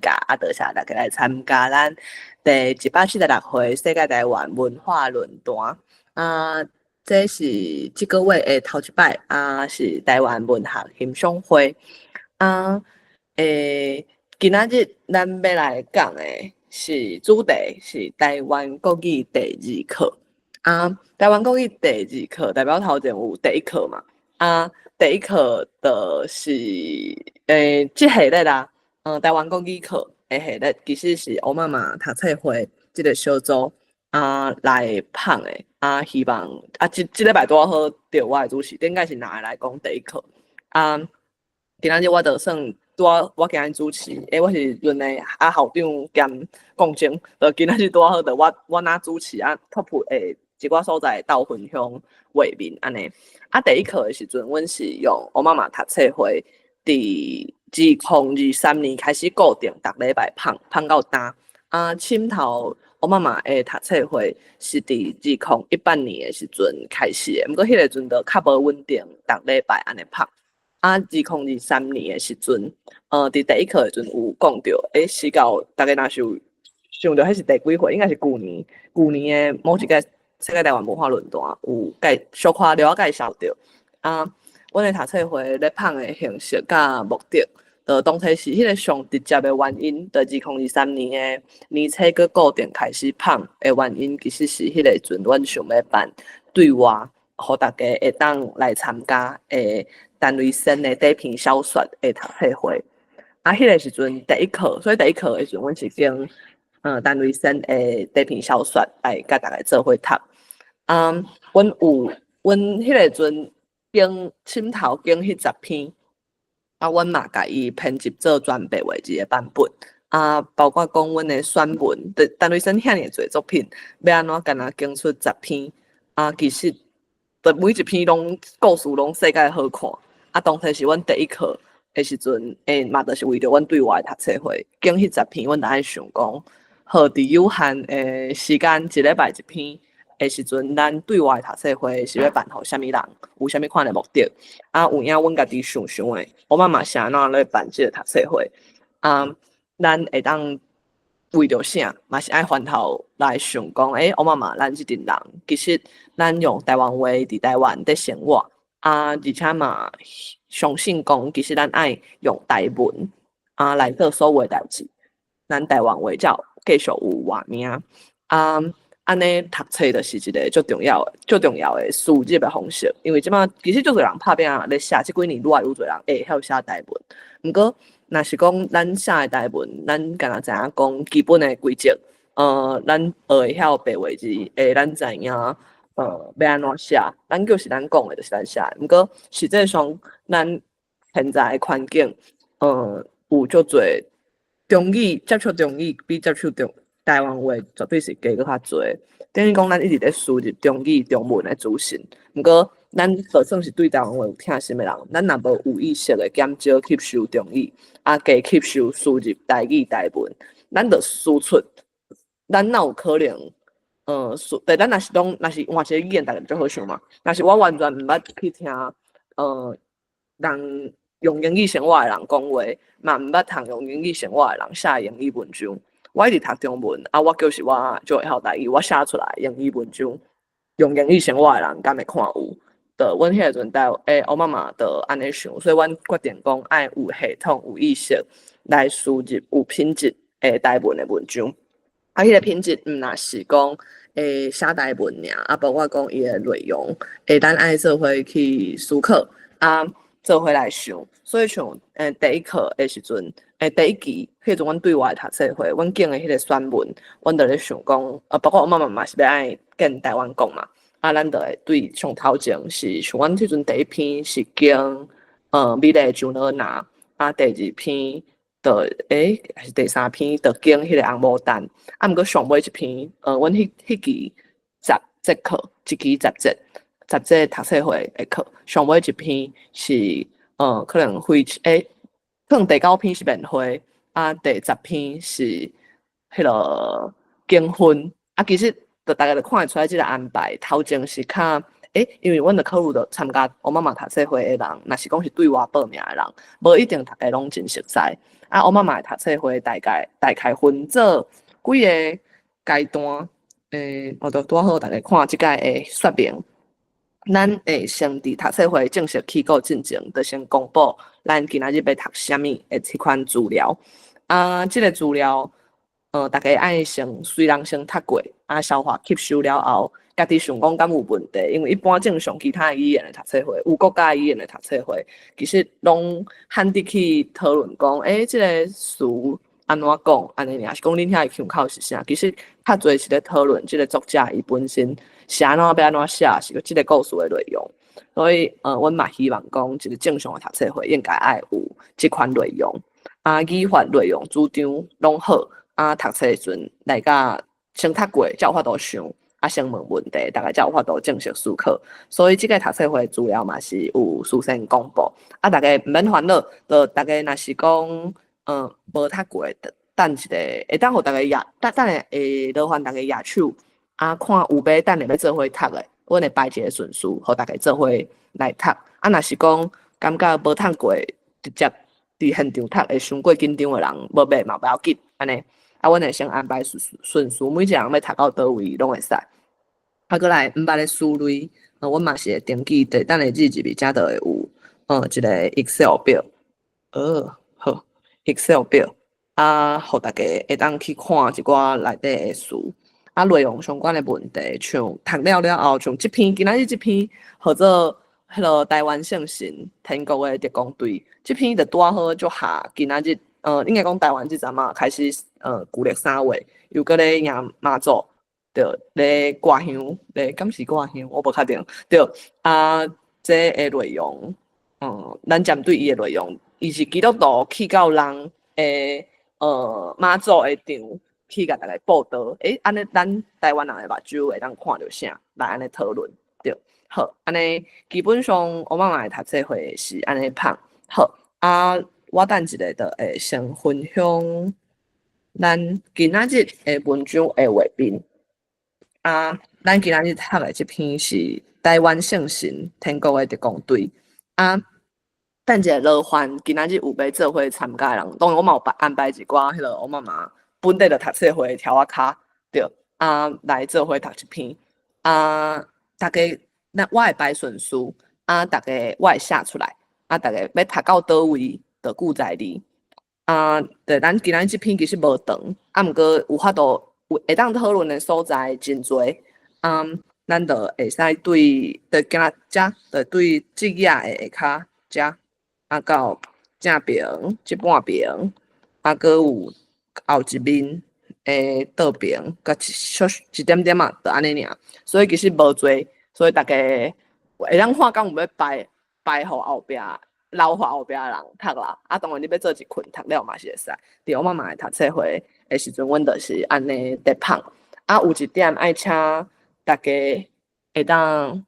加，多谢大家来参加咱第146回世界台湾文化论坛。这是这个月的头一摆是台湾文学欣赏会。啊，今仔日咱要来讲的是主题是台湾国语第2课。台湾国语第2课代表头前有第1课嘛？第1课就是这系列啦。台湾国语课的系列其实是我妈妈读册会这个小组来捧的。希望这礼拜拄好着我的主持，应该是拿来讲第1课。今仔日我就算我今日主持，我是阮的校长兼讲经，今仔日拄好着我拿主持托付一寡所在斗分享画面安尼。第1课的时阵，阮是用我妈妈读册会2023年开始固定逐礼拜捧到今。深头我妈妈的读册会是伫2018年的时阵开始的，不过迄个阵就较无稳定，逐礼拜安尼捧。2023年的时阵，伫第1课的时阵有讲到，是到大家若是有想到迄是第几回，应该是旧年的某一个世界台湾文化论坛有小可了介绍到。阮的读册会咧捧的形式甲目的，当初是迄个上直接的原因，就2023年的年初个固定开始捧的原因，其实是迄个阵阮想要办对外，互大家会当来参加陈瑞生的底片小说的读册会。迄个时阵第1课，所以第1课的时阵，阮是经陈瑞生的底片小说来甲大家做伙读。阮迄个阵经深头经迄10篇，阮嘛甲伊编辑做全白话字的版本。包括讲阮的选文，陈瑞生遐尔侪作品，要安怎敢若经出10篇。其实每一篇拢故事拢世界好看。当初是阮第1课的时阵，嘛就是为着阮对外读册会，经迄10篇，阮就爱想讲，好伫有限的时间，一礼拜1篇的时阵，咱对外读册会是要办互啥物人，有啥物款的目的。有影阮家己想想的，我妈妈是安怎咧办这个读册会。咱会当为着啥，嘛是爱翻头来想讲，我妈妈咱这阵人，其实咱用台湾话伫台湾在生活。而且嘛，相信讲，其实咱爱用台文来做所有的代志，咱台湾话才继续有活命。安尼读册就是一个最重要的输入的方式，因为即马其实足多人拍拼咧写，这几年愈来愈多人会晓写台文。不过，若是讲咱写的台文，咱敢若知影讲基本的规则，咱会晓白话字，咱知影。要安怎写？咱就是咱讲的，就是咱写的。不过实际上，咱现在的环境，有足侪中语接触中语，比接触台湾话绝对是加较侪。等于讲，咱一直咧输入中语、中文的资讯。不过，咱就算是对台湾话有听心的人，咱若无有意识的减少吸收中语，加吸收输入台语、台文，咱就输出，咱哪有可能？对，咱若是换一个语言，大家就好想嘛。若是我完全毋捌去听，人用英语生活的人讲话，嘛毋捌通用英语生活的人写英语文章。我一直读中文，我就是我就会晓台语，我写出来英语文章，用英语生活的人敢会看有？阮迄个阵我妈妈就安尼想，所以阮决定讲爱有系统、有意识来输入有品质的台文的文章。迄个品质毋若是讲写台文尔，包括讲伊的内容，咱爱做伙去思考，做伙来想。所以像第1课的时阵，第1期迄阵阮对外读册会，阮经的迄个选文，阮就咧想讲，包括我妈妈嘛是要爱跟台湾讲嘛，咱就会对上头前是像阮迄阵第1篇是经美丽就哪拿，第2篇。还是第3篇，就经迄个红毛丹。毋过上尾一篇，阮迄期10节课，一期10节读册会的课，上尾一篇是可能可能第9篇是面会，第10篇是迄个经婚。其实就大家就看得出来，这个安排头前是较。因为阮的考虑着参加我妈妈读册会的人，若是讲是对外报名的人，无一定大家拢真熟悉。啊，我妈妈的读册会大概分做几个阶段，我就拄好大家看即个的说明。咱会先伫读册会正式起稿进前，就先公布咱今仔日要读啥物的这款资料。即个资料，大家爱虽然先读过，消化吸收了后，家己想讲敢有问题，因为一般正常其他语言的读册会，有国家语言的读册会，其实拢罕得去讨论讲，即个词安怎讲，安尼尔是讲恁遐的腔口是啥？其实较侪是咧讨论即个作者伊本身写安怎要安怎写，是即个故事的内容。所以，阮嘛希望讲，一个正常的读册会应该爱有即款内容。语法内容主张拢好，读册阵来甲先读过，才有法度想，先问问题，大家才有法度正式思考。所以即个读册会资料嘛是有事先公布，大家毋免烦恼，就大家若是讲无读过的，等一个会当互大家等下会劳烦大家举手，看有要等下要做伙读的，阮会排一个顺序，互大家做伙来读。若是讲感觉无读过，直接伫现场读会伤过紧张的人，无买嘛不要紧，安尼。阮会先安排顺序，每一个人要读到倒位拢会使。过来毋捌咧输入，阮嘛是会登记伫等下日入面，才就会有一个 Excel 表，好 Excel 表，互大家会当去看一寡内底的书，内容相关的问题，像读了后，像今仔日这篇，或者迄个台湾圣神天国的特工队，这篇就拄好就下今仔日，应该讲台湾这阵嘛开始，旧历3月又搁咧迎妈祖。着咧挂香，咧敢是挂香，我无确定。着这个内容，咱针对伊的内容，伊是基督徒去到人诶，妈祖的场去甲大家报道。安尼咱台湾人的目睭会当看着啥，来安尼讨论。对，好，安尼基本上我妈妈的读册会是安尼拍。好，我等一下就会先分享咱今仔日的文章的画面。咱今仔日读的这篇是台湾圣神天国的特工队。等一下劳烦今仔日有要做伙参加的人，当然我嘛有安排一寡迄个我妈妈本地的读册会条仔卡，对，来做伙读这篇。大家我会排顺序，大家我会写出来，大家要读到倒位就句在哩。对，咱今仔日这篇其实无长，毋过有法度。会当讨论的所在真多，咱就会使对，就今就对即页的下骹遮，到正边即半边，搁有后一面的倒边，甲一点点就安尼尔。所以其实无多，所以大家会当看敢有要排互后壁。留互后壁的人读啦，当然你要做一群读了嘛是会使。伫我妈妈的读册会的时阵，阮就是安尼在拍。有一点爱请大家会当，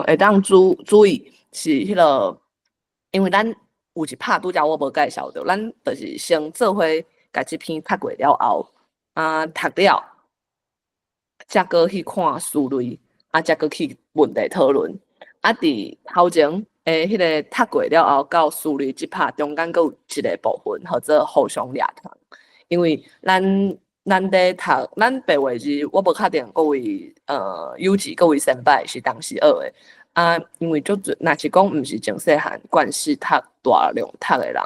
会当注意是迄个，因为咱有一拍拄则我无介绍着，咱就是先做伙甲即篇读过了后，读了，才搁去看书类，才搁去问题讨论。伫头前迄个读过了后，到书类即拍中间，佫有一个部分，或者互相掠谈。因为咱在读，咱白话字，我无确定各位有志各位先辈是当时学的。因为若是讲毋是从细汉惯势读大量读的人，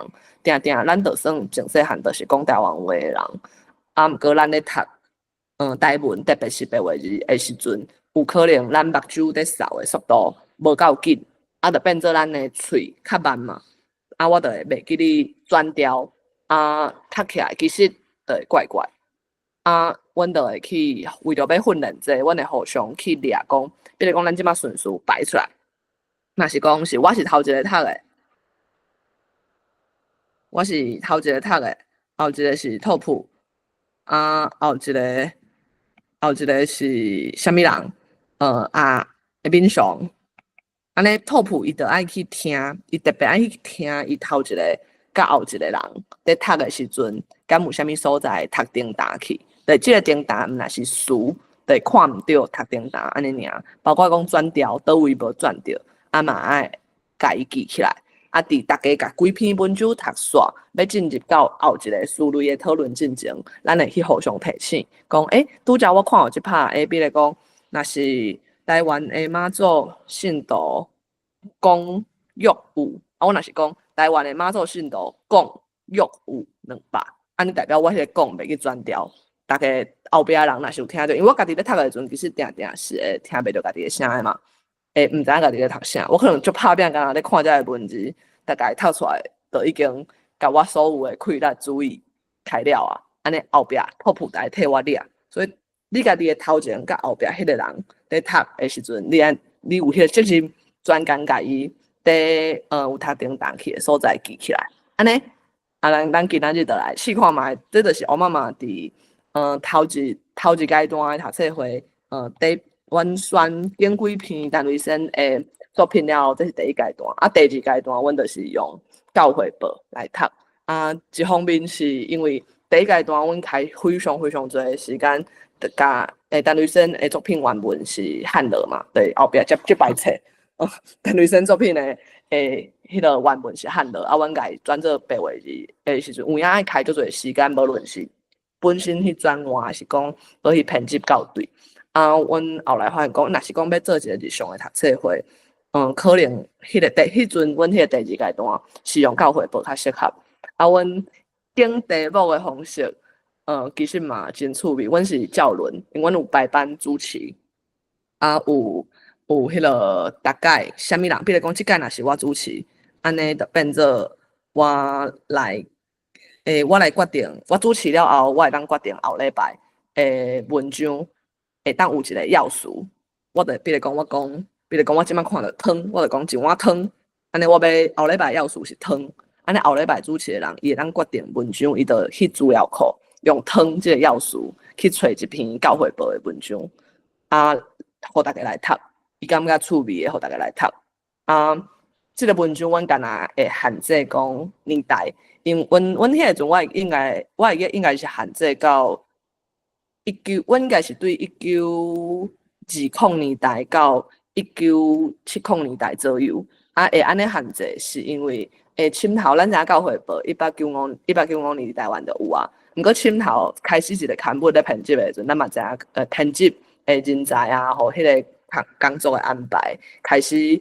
定咱就算从细汉就是讲台湾话的人。毋过咱咧读台文，特别是白话字的时阵，有可能咱目睭在扫的速度无够紧，就变做咱的喙较慢嘛。我就会袂记哩转调，读起来其实就会怪怪。阮就会去为着要训练这，阮会互相去掠讲，比如讲咱即马顺序排出来。若是讲是我是头一个读的，我是头一个读的，后一个是拓普，后一个是啥物人？民雄。安尼拓普伊就爱去听，伊特别爱去听伊头一个甲后一个人在读的时阵，敢有啥物所在读顶打去？对，即个顶打毋若是词，对，看毋着读顶打安尼尔。包括讲转调，倒位无转着，嘛爱家己记起来。啊，伫大家甲几篇文章读煞，要进入到后一个思维的讨论进前，咱会去互相提醒，讲拄则我看有一拍，比如讲，若是台湾的妈祖信徒讲约有，我若是讲台湾的妈祖信徒讲约有200，安尼代表我迄个讲袂去转调，大家后壁人若是有听到，因为我家己咧读的时阵，其实定定是会听袂到家己的声的嘛。毋知影家己咧读啥，我可能就拍拼干咧看遮个文字，大概读出来就已经甲我所有的困难注意开了啊。安尼后壁拓扑台替我掠，所以你家己的头前甲后壁迄个人咧读的时阵，你有迄个责任专工甲伊伫有读叮当去的所在记起来。安尼咱今仔日就来试看觅，这就是我妈妈伫头一阶段的读册会伫。阮选拣几篇陈瑞生的作品了，这是第一阶段。啊，第二阶段，阮就是用教会报来读。啊，一方面是因为第一阶段阮开非常非常多时间，甲陈瑞生的作品原文是汉乐嘛，对，后壁接排册。陈瑞生作品的迄个原文是汉乐，啊，阮家转做白话字的时阵，有影爱开做侪时间，无论是本身去转换，还是讲要去编辑校对。啊，阮后来发现讲，若是讲要做一个日常的读册会，可能迄阵阮迄个第二阶段是用教会报较适合。啊，阮顶题目的方式，其实嘛真趣味。阮是教轮，因阮有排班主持，啊有迄个大概啥物人，比如讲即届若是我主持，安尼就变做我来决定，我主持了后，我会当决定后礼拜的文章。会当有一个要素，我就比如讲我即摆看到汤，我就讲一碗汤，安尼我要后礼拜要素是汤，安尼后礼拜主持的人伊会当决定文章，伊就去资料库用汤即个要素去找一篇教会报的文章，啊，互大家来读，伊感觉趣味的，互大家来读，啊，即个文章阮干若会限制讲年代，因为阮迄个阵我应该是限制到。阮应该是对1920年代到1970年代左右，啊会安尼限制，是因为深头咱知教会报1895年台湾就有啊，毋过深头开始一个刊物咧编辑的时阵，咱嘛知影编辑的人才啊，吼迄个工作的安排开始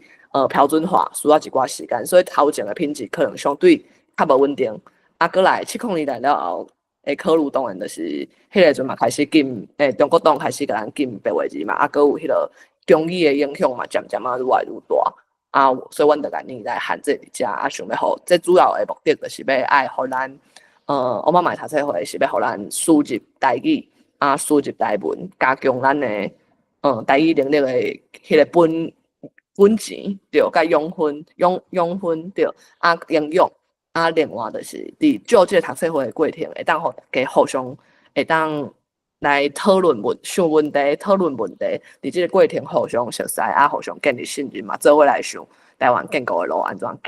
标准化，需要一寡时间，所以头前的品质可能相对较无稳定，啊，过来70年代了后。考虑当然就是迄个阵嘛开始禁，中国党开始甲咱禁白话字嘛，啊，佮有迄个中医的影响嘛，渐渐啊愈来愈大，啊，所以阮就甲年来限制伫遮，啊，想要互，这主要的目的就是要爱互咱，我妈妈读册会是要互咱输入台语，啊，输入台文，加强咱的，台语能力的迄个本钱，对，甲养分对，啊，应用。啊，另外就是伫做即个读册会的过程，会当互大家互相会当来讨论想问题、讨论问题，伫即个过程互相熟悉，啊，互相建立信任嘛，做伙来想台湾建国的路安怎行。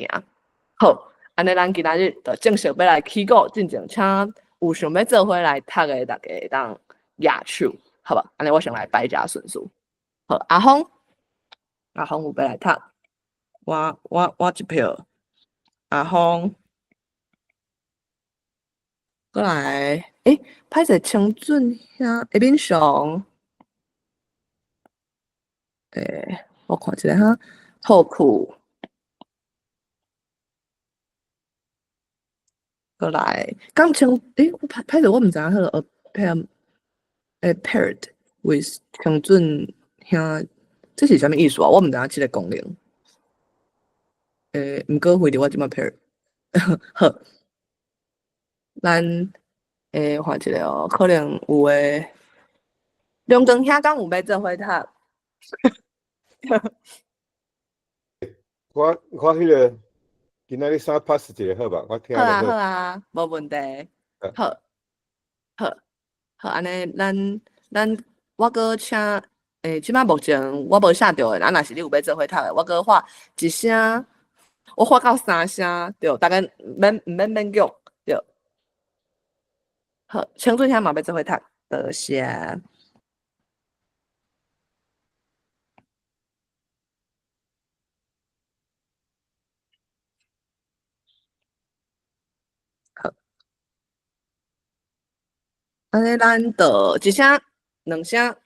好，安尼咱今仔日就正式要来起稿进前，请有想要做伙来读的大家会当举手，好吧？安尼我先来摆一下顺序。好，阿峰有要来读，我一票，阿峰。过来，歹势青准遐下面上，我看一下哈，套裤，过来，刚青，我歹势我毋知影迄个 paired with 青准遐，这是啥物意思啊？我毋知影即个功能。毋过回着我即摆 paired，好，咱看一下哦，可能有诶，龙庄遐敢有要做伙读？我迄个今仔日3 pass 一个好吧？我听好啊，好好啊，无问题。好，好，安尼咱我搁请即摆目前我无写着诶，若是你有要做伙读诶，我搁发一声，我发到3声，对，大概免叫，对。好，青准遐嘛要做伙读，多谢。安尼咱就一声、两声、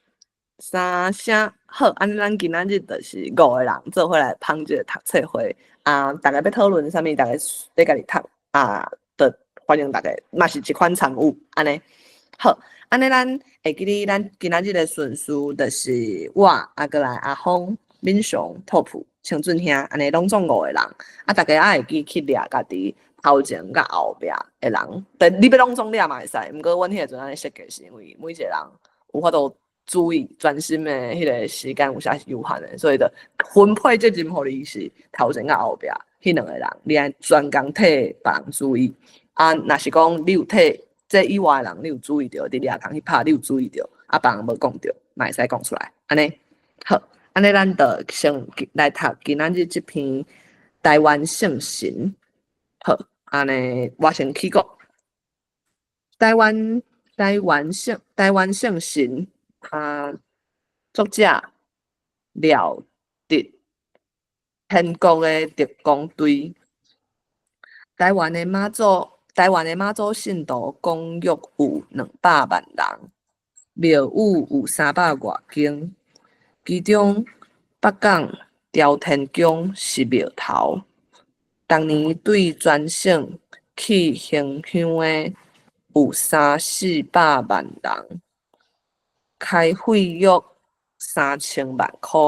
三声好，安尼咱今仔日就是5个人做伙来芳一个读册会啊，大家要讨论啥物，大家要家己读啊，就欢迎大家，嘛是一款参与安尼。好，安尼咱会记哩，咱今仔日的顺序就是我啊，过来阿峰、敏雄、拓普、青俊兄，安尼拢总5个人，啊，大家也会记去掠家己头前甲后壁的人，但你要拢总掠嘛会使，毋过阮迄个阵安尼设计是因为每一个人有法度注意专心的迄个时间有啥是有限的，所以就分配责任互你是头前甲后壁迄2个人，你爱专工替别人注意。啊，若是讲你有替这以外的人，你有注意到，你掠工去拍，你有注意到，啊，别人无讲到，嘛会使讲出来，安尼好，安尼咱就先来读今仔日这篇台湾圣贤。好，安尼我先起讲。台湾圣贤，作者廖迪，天国的特工队。台湾的妈祖信徒共约有200万人，庙宇有300多间，其中北港朝天宫是庙头。当年对全省去行香的有300-400万人，开费约3000万块。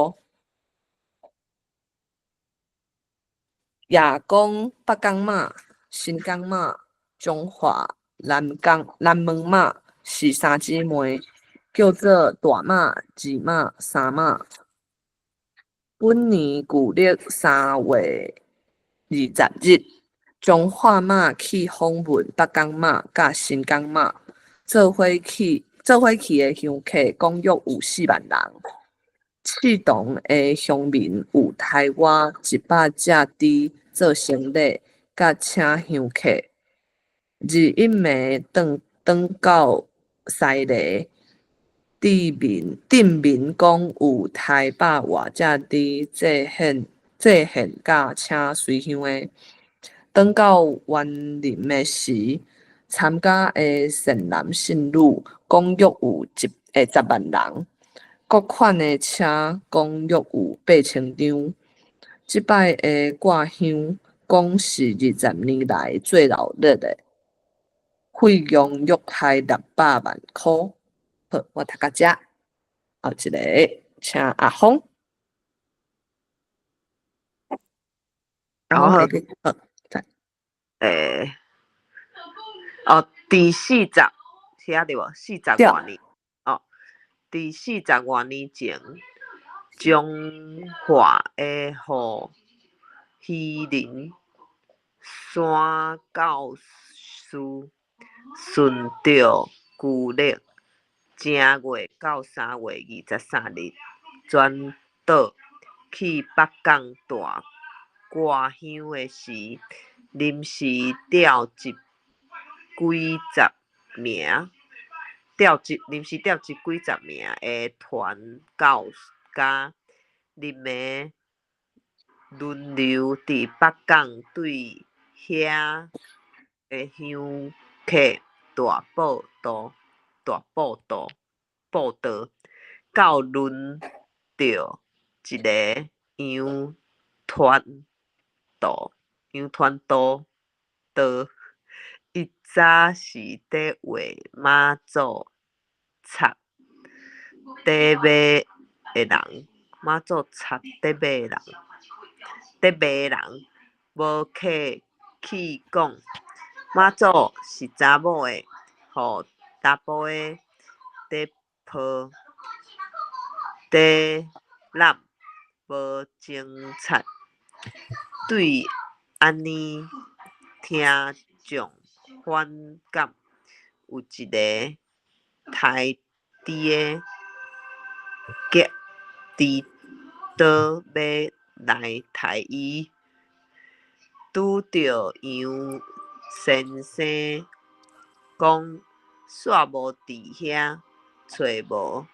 夜公、北港马、新港马、中华、南门马是3姊妹，叫做大马、二马、三马。本年旧历3月20日，中华马去访问北港马甲新港马，做伙去的香客共约有4万人。启动的乡民有台湾100只猪做生礼，甲请香客。21暝转到西螺，镇民讲有台100外只猪祭献甲请随香的。转到园林的时，参加的善男信女共约有10万人。各款的车共约有8000张。即摆的挂香，讲是20年来最热烈的，费用约害600万块。好，我读到这，后一个请阿峰。好，第40写对无？40多年哦，第40多年前，中华的何希林山教师顺着旧历正月到3月23日，转岛去北港大挂香的时，临时调集几十名的团教甲林的轮流伫北港对遐的香客大报道，到轮到一个杨团道，伊早是伫画马祖插底马的人，无客去讲，马祖是查某的，互查甫的伫抱底揽，无精彩。对安尼听众反感，有一个台猪的脚伫倒要来杀伊，拄着杨先生讲煞无伫遐找无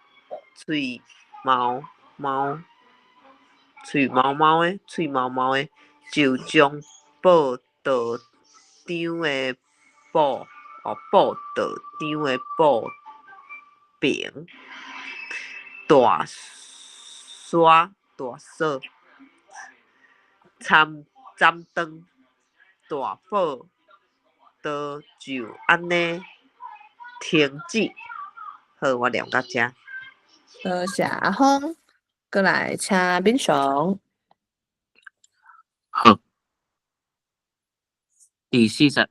喙毛毛的，就将报道张的布步道场的步平，大沙参针灯，大宝都就安尼停止。好，我念到这。多谢阿峰，过来请敏雄。好，第四十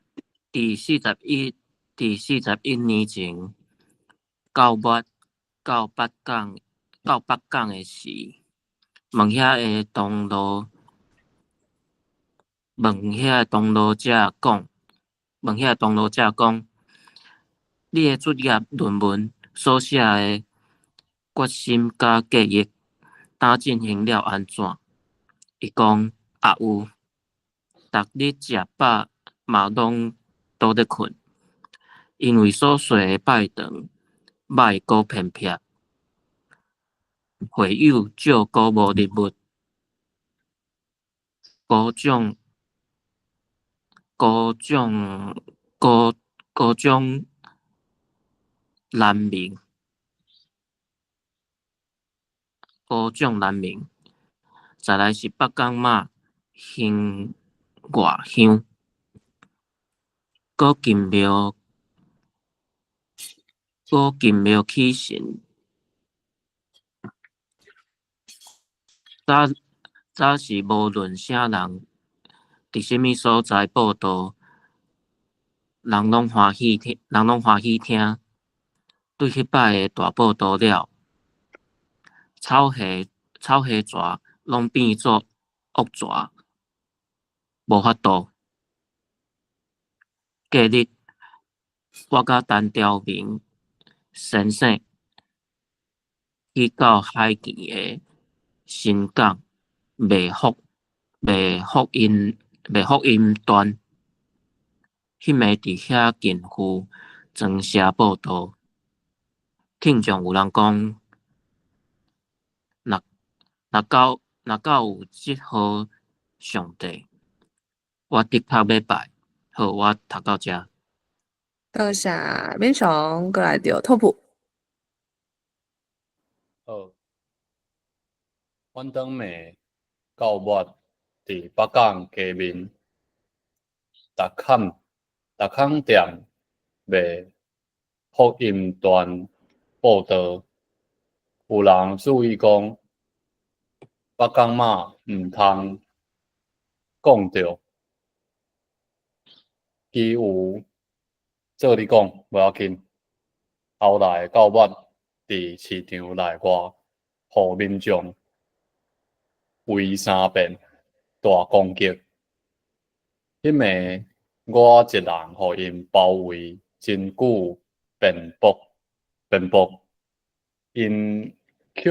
一年前，到北港的时，问遐个同路者讲，你的作业论文所写的决心甲计划，呾进行了安怎？伊讲也有，逐日食饱嘛拢倒咧困，因为所说的拜堂歹阁偏僻，会友少阁无入物，高种难民，再来是北港妈乡外乡，阁进庙起神。早是无论啥人伫什么所在报道，人拢欢喜听。对迄摆的大报道了，草虾蛇拢变作恶蛇，无法度。隔日，我甲陈兆明先生去到海墘的新港卖福音端，迄暝伫遐近乎装写报道。听众有人讲，若敢有即号上帝，我的确要拜。好，我读到这。多谢敏雄，过来着拓普。好，阮当暝到末伫北港街面，逐空店卖福音段报道，有人注意讲，北港妈毋通讲着，其有做你讲无要紧。后来到末伫市场内外，互民众围三遍大攻击。迄暝我一人互因包围真久辩驳，因却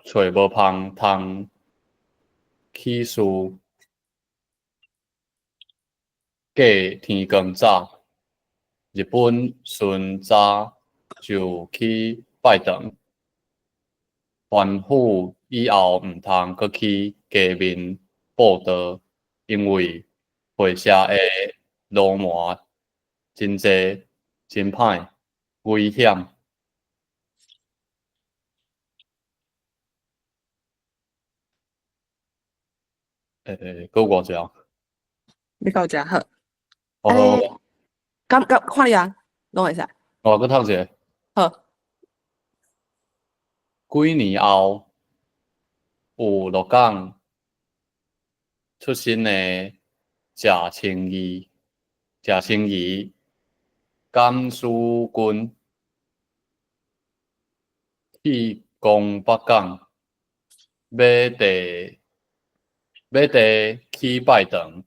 找无芳通起诉。过天光早，日本顺早就去拜堂，吩咐以后毋通阁去街面报道，因为会社的路漫真济，真歹，危险。搁偌济啊？你到遮好。好，看你啊，拢会使。我搁读一个。好。几年后，有鹿港出身的谢清义甘书君去公北港，买地去拜堂，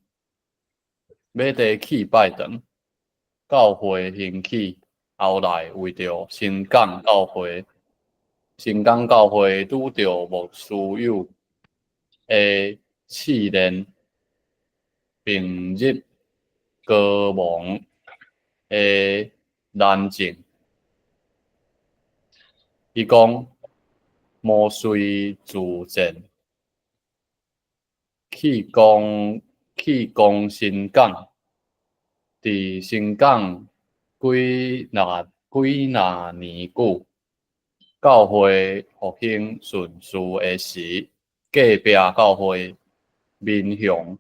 教会兴起，后来为着新港教会拄着牧师友的试炼，并入高蒙的难境。伊讲毛遂自荐，去攻新港，伫新港几若年久，教会复兴顺序的时，隔壁教会民雄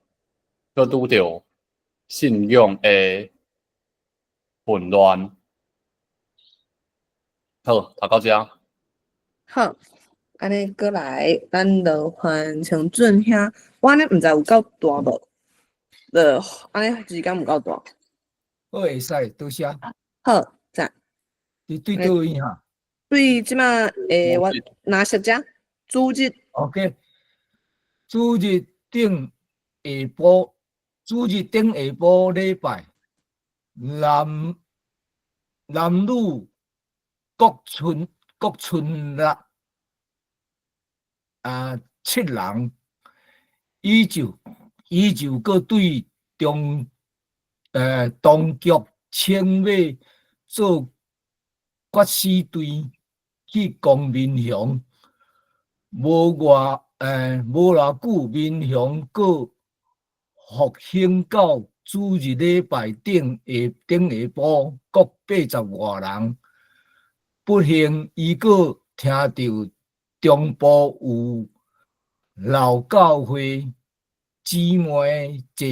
佫拄着信仰的混乱。好，读到遮。好，安尼过来，咱就换像准遐，我安尼毋知有够大无？安尼时间有够大。好会使，多谢。好，赞。你对倒位哈对，即马我拿实只主日？OK，主日顶下晡，主日顶下晡礼拜，男女各村啦7人，依旧搁对当局请要做决死队去公民雄，无偌久，民雄搁复兴到主日礼拜顶下晡，各80外人。不幸，伊搁听到中部有老教会姊妹坐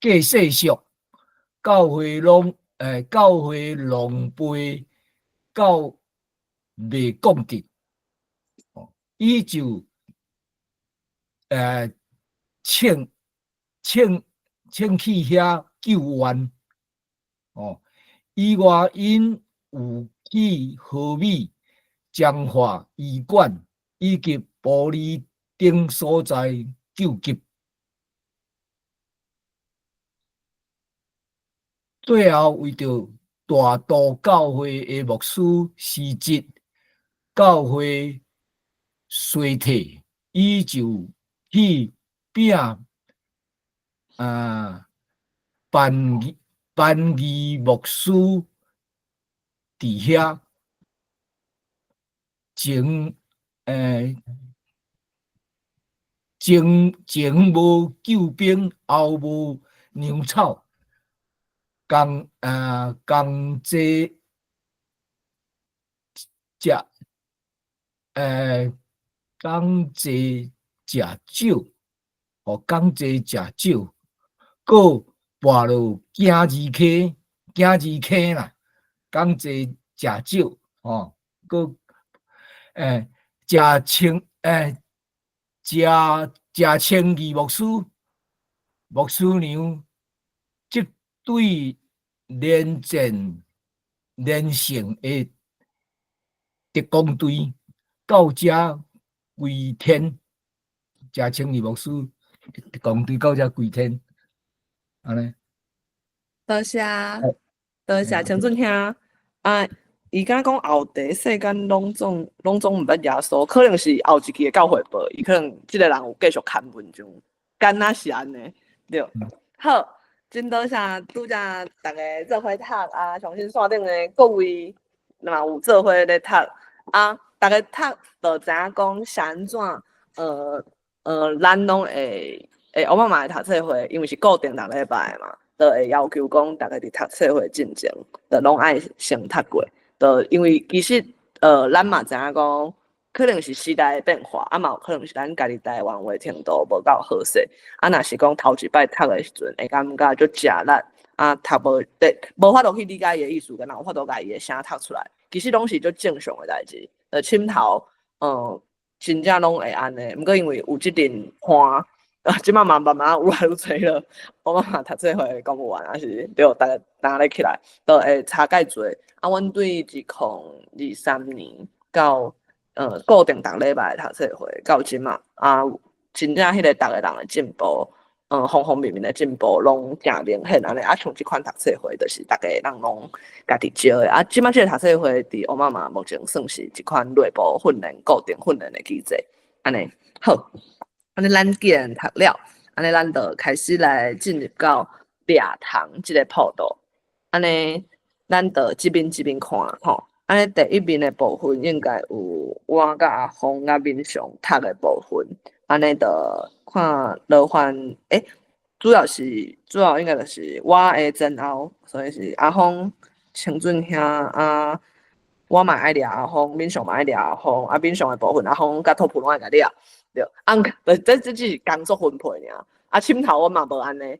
过世俗，教会浪费到未讲记，伊就请去遐救援。以外，因有去河美、彰化医馆以及埔里等所在救急。最后，为着大道教会的牧师辞职，教会衰退，伊就去拼班义牧师伫遐前无救兵，后无粮草，共济食共济食少，共济食少，搁跋落景义溪啦，共济食少，搁食清义牧师娘，即对连胜的特工队到遮跪天，食清义牧师特工队到遮跪天，安尼。多谢，多谢陈俊兄啊！伊敢讲后第世间拢总毋捌耶稣，可能是后一期的教会报，伊可能即个人有继续看文章，敢若是安尼，对。好，真多谢拄则逐个做伙读啊，相信线顶的各位若有做伙咧读啊，逐个读就知影讲是安怎咱拢会奥巴马的读册会，因为是固定逐礼拜嘛。就会要求讲，大家伫读册会进前，就拢爱先读过。就因为其实咱嘛知影讲，可能是时代的变化，嘛有可能是咱家己台湾话程度无够好势。若是讲头一摆读的时阵，会感觉就食力，读无法度去理解伊的意思，跟有法度甲伊的声读出来，其实拢是足正常的代志。深头真正拢会安尼，毋过因为有即阵看。即马嘛慢慢愈来愈侪了，我嘛读册会公务员，还是对，大家咧起来，都会差介侪。阮对2023年到固定逐礼拜读册会到即马真正迄个逐个人的进步，方方面面的进步，拢正明显安尼。像即款读册会，就是逐个人拢家己招的。即马即个读册会伫我妈妈目前算是一款内部训练、固定训练的机制，安尼好。安尼咱既然读了，安尼咱就开始来进入到俩堂即个步道。安尼咱就一面看吼。安尼第一面的部分应该有我甲阿峰甲民雄读的部分。安尼就看罗番主要应该就是我的前后，所以是阿峰、陈俊兄啊，我嘛爱掠阿峰，敏雄嘛爱掠阿峰，啊敏雄的部分阿峰甲托普拢爱甲掠，对，这只是工作分配尔，啊深头我嘛无安尼，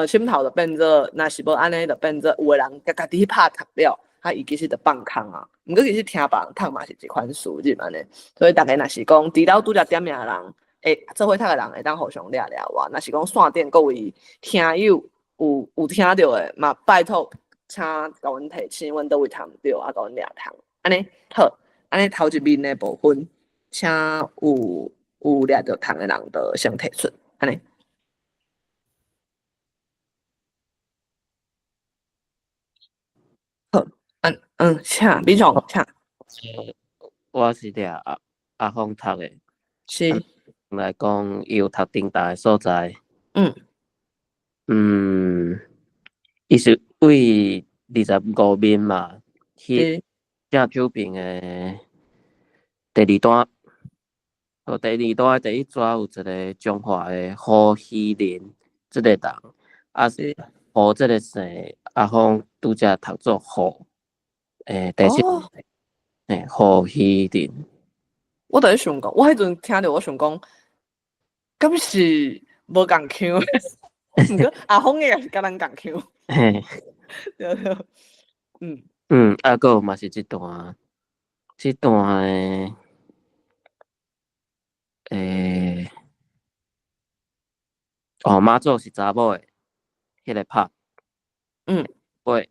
深头就变做，若是无安尼就变做有个人家己去拍读了，啊伊其实就放空啊，毋过其实听别人读嘛是一款输入安尼，所以大家若是讲除了拄则点名的人。做伙读的人会当互相掠掠我，若是讲线顶各位听友有听到的，嘛拜托，请甲阮提醒，阮倒位听毋到，啊甲阮掠听，安尼好，安尼头一面的部分，请有掠着听的人就先提出，安尼。好，请李总，请。我是掠阿峰读的，是。来讲，伊有读顶大的所在。伊是为25面嘛，去正九边的第二段，第二段第一纸有一个中华的胡希林这个人，啊是胡这个姓，阿峰拄则读作胡，第四，胡希林。我在想讲，我迄阵听着我想讲。敢是无共腔，毋过阿峰个也是甲咱共腔。对，啊，个嘛是这段妈祖是查某的，迄个拍，对，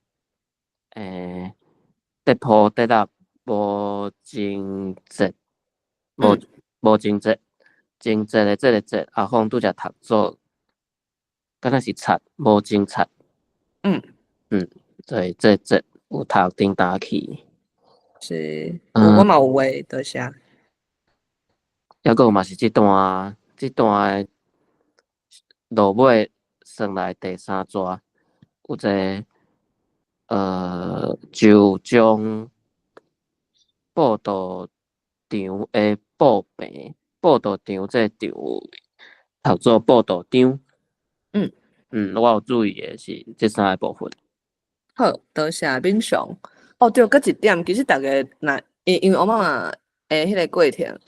得抱得落无情节，无情节。情节的这个节，阿峰拄则读做，敢若是贼，无情贼。所以这有读顶大去。是，我嘛有话多谢。抑个嘛是这段落尾算来第三纸，有一个就将报道场的报病。报道场这场读做报道场，我有注意的是这三个部分。好，多谢敏雄。对，搁一点，其实大家若因为我妈妈迄个过程，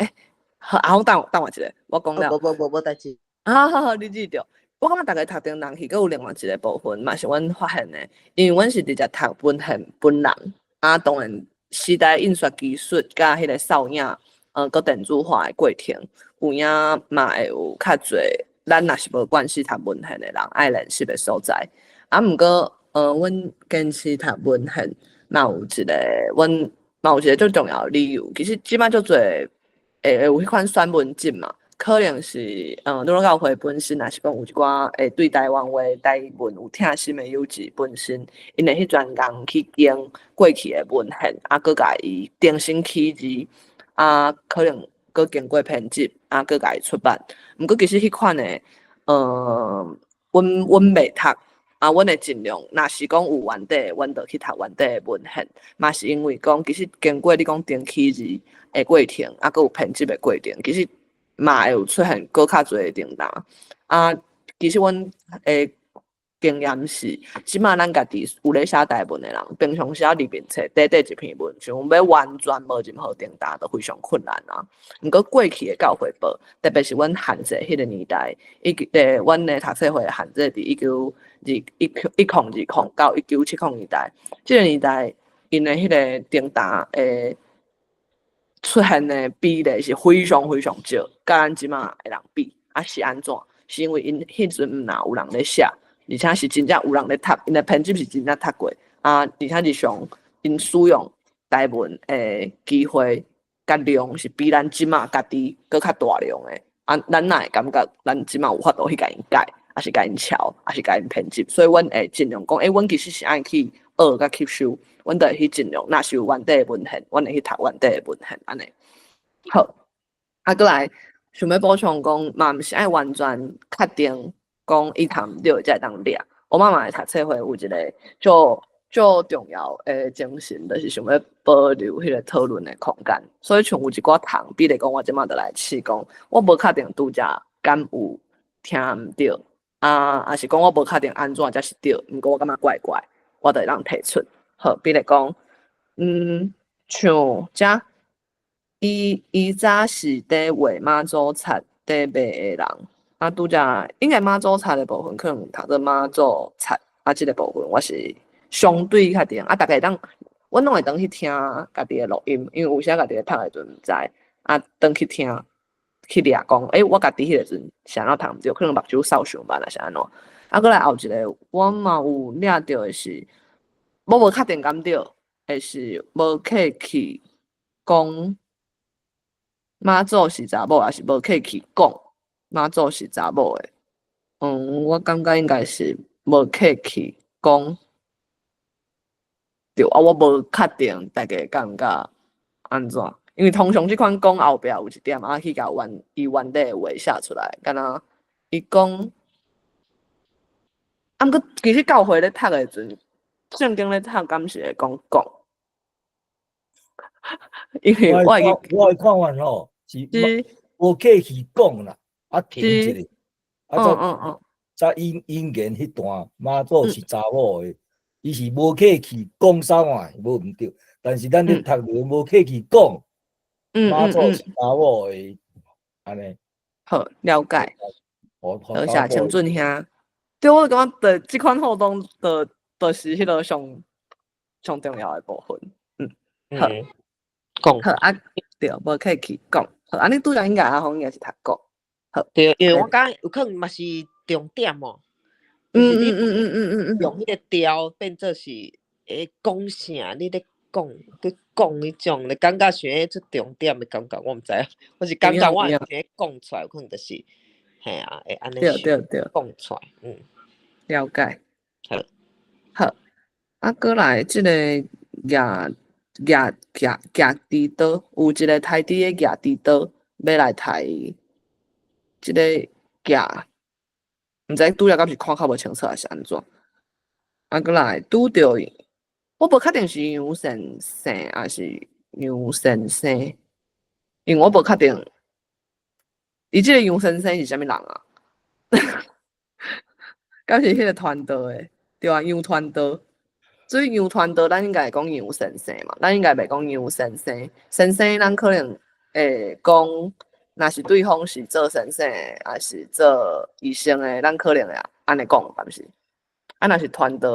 好，阿峰等我一下，我讲了。无代志。好，你记着。我感觉大家读顶人去，搁有另外一个部分，嘛是阮发现的，因为阮是直接读文献本人，当然时代印刷技术甲迄个扫影。个电子化的过程，有影嘛会有较侪，咱若是无关系读文献的人爱练习的所在。毋过阮坚持读文献，嘛有一个最重要的理由。其实即摆足侪有迄款选文集嘛，可能是拄到教会本身，若是讲有一寡对台湾话、台文有疼心的友志本身，因会去专工去经过去的文献，佮甲伊重新起字。可能佮经过编辑，佮甲伊出版。毋过其实迄款的，阮袂读，阮会尽量。若是讲有原底，阮就去读原底的文献。嘛是因为讲，其实经过你讲定起字的过程，佮有编辑的过程，其实嘛会有出现佮较侪的订单。其实阮经验是，即马咱家己有咧写台文的人，平常时啊入面册短一篇文章，要完全无任何订单，都非常困难啊。毋过过去的教会报，特别是阮限制迄个年代，阮的读册会限制伫1920到1970年代，即个年代因的迄个订单出现的比例是非常非常少，甲咱即马的人比，是安怎？是因为因迄阵毋若有人咧写。而且是真正有人咧读，因的编辑是真正读过而且日常因使用台文的机会甲量是比咱即马家己搁较大量的咱哪会感觉咱即马有法度去甲因改，还是甲因抄，还是甲因编辑？所以阮会尽量讲，阮其实是爱去学甲吸收，阮就会去尽量，若是有原底的文献，阮会去读原底的文献安尼。好，过来想要补充讲，嘛毋是爱完全确定。讲伊读毋着才会当掠。我妈妈的读册会有一个最重要的精神，就是想要保留迄个讨论的空间。所以像有一寡堂，比如讲我即马就来试讲，我无确定拄则敢有听毋着，也是讲我无确定安怎才是对，毋过我感觉怪怪，我就会当提出。好，比如讲，像遮，伊早是伫画妈祖册伫卖的人，拄则应该妈祖册的部分可能读做妈祖册，即个部分我是相对确定，逐个当，阮拢会当去听家己的录音，因为有时家己咧读的阵毋知，当去听。去掠讲，我家己迄个阵想要读毋对，可能目睭扫伤吧，若是安怎？过来后一个，我嘛有掠着的是，我无确定敢对，的是无客气讲妈祖是查某，还是无客气讲妈祖是查某的？我感觉应该是无客气讲对，我无确定大家感觉安怎？因为通常即款讲后壁有一点去甲伊原底的话写出来，敢若伊讲，毋过其实教会咧读的阵，圣经咧读敢是会讲，因为我的看法吼是无客气讲啦，停一下，才应验迄段妈祖是查某的，伊是无客气讲啥话无毋对，但是咱咧读着无客气讲。妈祖是查某的，安尼好了解。多谢清准兄，对我感觉即款互动就是迄个上重要的部分。好，讲对，无客气讲。好，安尼拄则应该应该是读过。好，对，因为我感觉有可能嘛是重点哦。用迄个调变做是讲啥，你咧讲迄种，你感觉像出重点的感觉，我毋知，我是感觉我想讲出来，可能就是系啊，会安尼对讲出来，了解。好，过来即个举猪刀，有一个台猪的举猪刀要来抬即个举，毋知拄则敢是看较无清楚还是安怎？过来拄着伊。我无确定是杨先生还是杨先生，因为我无确定，伊即个杨先生是啥物人啊？敢是迄个团队的，对啊，杨团队。所以杨团队，咱应该会讲杨先生嘛，咱应该袂讲杨先生。先生，咱可能会讲，若是对方是做先生的，还是做医生的，咱可能会安尼讲，敢是？若是团队，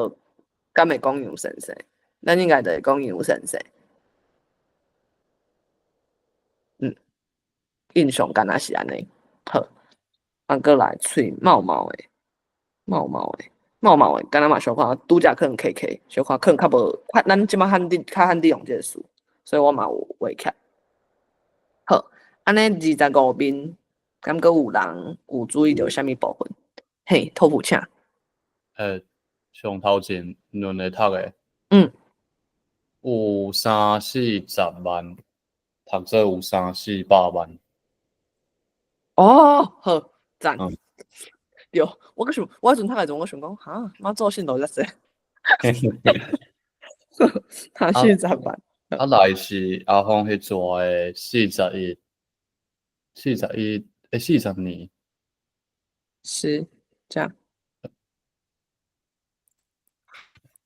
敢会讲杨先生？咱应该就会讲杨先生，印象敢若是安尼。好，过来喙毛毛的，敢若嘛小看拄则可能 KK， 小看可能较无，咱即摆较罕用即个词，所以我嘛有画起来。好，安尼25面，敢佫有人有注意到啥物部分？嘿，托付请。上头前论的读的。有340万，读做有300-400万。好赞。对，我阵读的阵，我想讲，哈，妈做信都遮济，40万。来是阿峰迄撮的41年。是这样。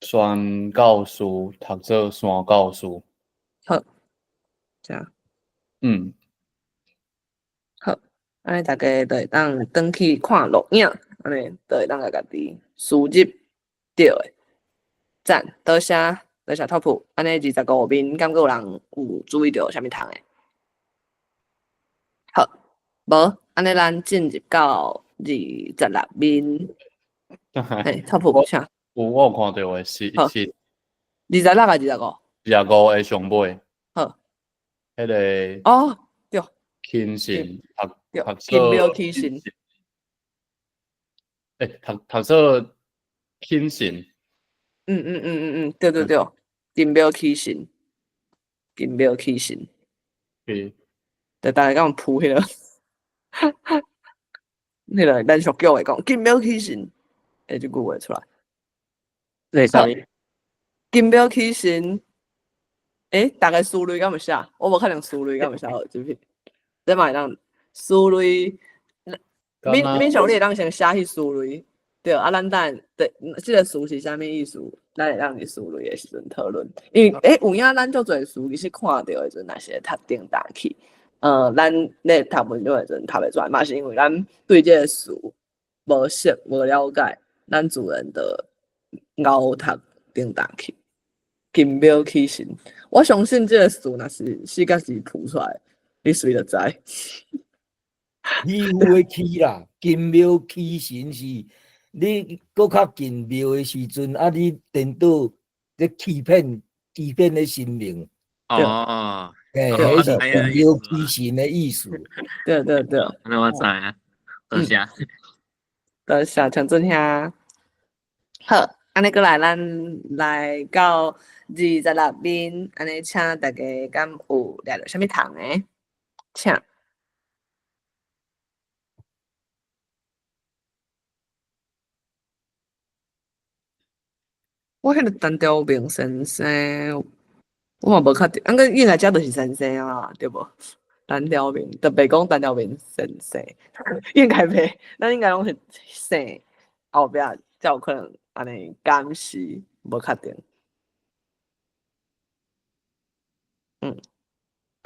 宣教师读做宣教师。好，这样。好，安尼大家就会当转去看录影，安尼就会当甲家己输入对的。赞，多谢托普，安尼25面，敢有人有注意到啥物通的？好，无，安尼咱进入到26面。嘿，托普请。我有看到的是26还是25？ 25的上尾。好，迄个对，钦信读金庙启信。读做钦信。对，金庙启信。就大家敢有铺迄个，迄个咱俗叫会讲金庙启信，即句话出来。对，啥物？金庙启信，大概思虑敢有写？我无可能思虑敢有写好这篇，这嘛会当思虑。免常你会当先写迄思虑，对啊，咱等对，即个词是啥物意思？咱会让你输入的时阵讨论。因为有影咱足侪词，你是看到的时阵，若是会读顶打去。咱咧读文章的时阵读袂出来，嘛是因为咱对这个词无熟无了解，咱自然的咬读顶打去，金标起身。我相信这个词若是世界是谱出来，你随就知。起夫的起啦，金庙起神是你搁较进庙的时阵，啊，你颠倒咧欺骗咧神明，哦，迄是哎呀金庙起神的意思。对对对，那我知啊，多谢。多谢陈俊兄。好，安尼过来，咱来到26面，安尼请大家敢有掠着啥物糖诶？请。我迄个单调明先生，我嘛无确定，应该遮就是先生啊，对无？单调明，特别讲单调明先生，应该袂，咱应该拢是姓后壁才有可能安尼监视，无确定。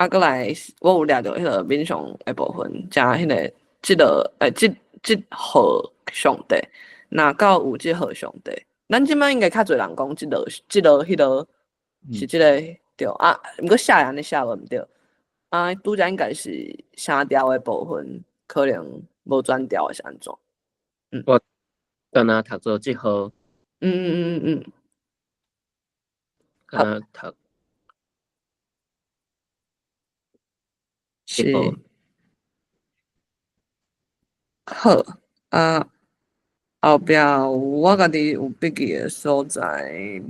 过来，我有掠着迄个冥想诶部分，加迄个即号上帝，若到有即号上帝，咱即摆应该较侪人讲即落、迄落是即个对啊，毋过写安尼写无毋对啊，拄则应该是声调诶部分，可能无转调是安怎？敢若读做即号，嗯，敢若读即号。是好啊。后壁我家己有笔记诶所在，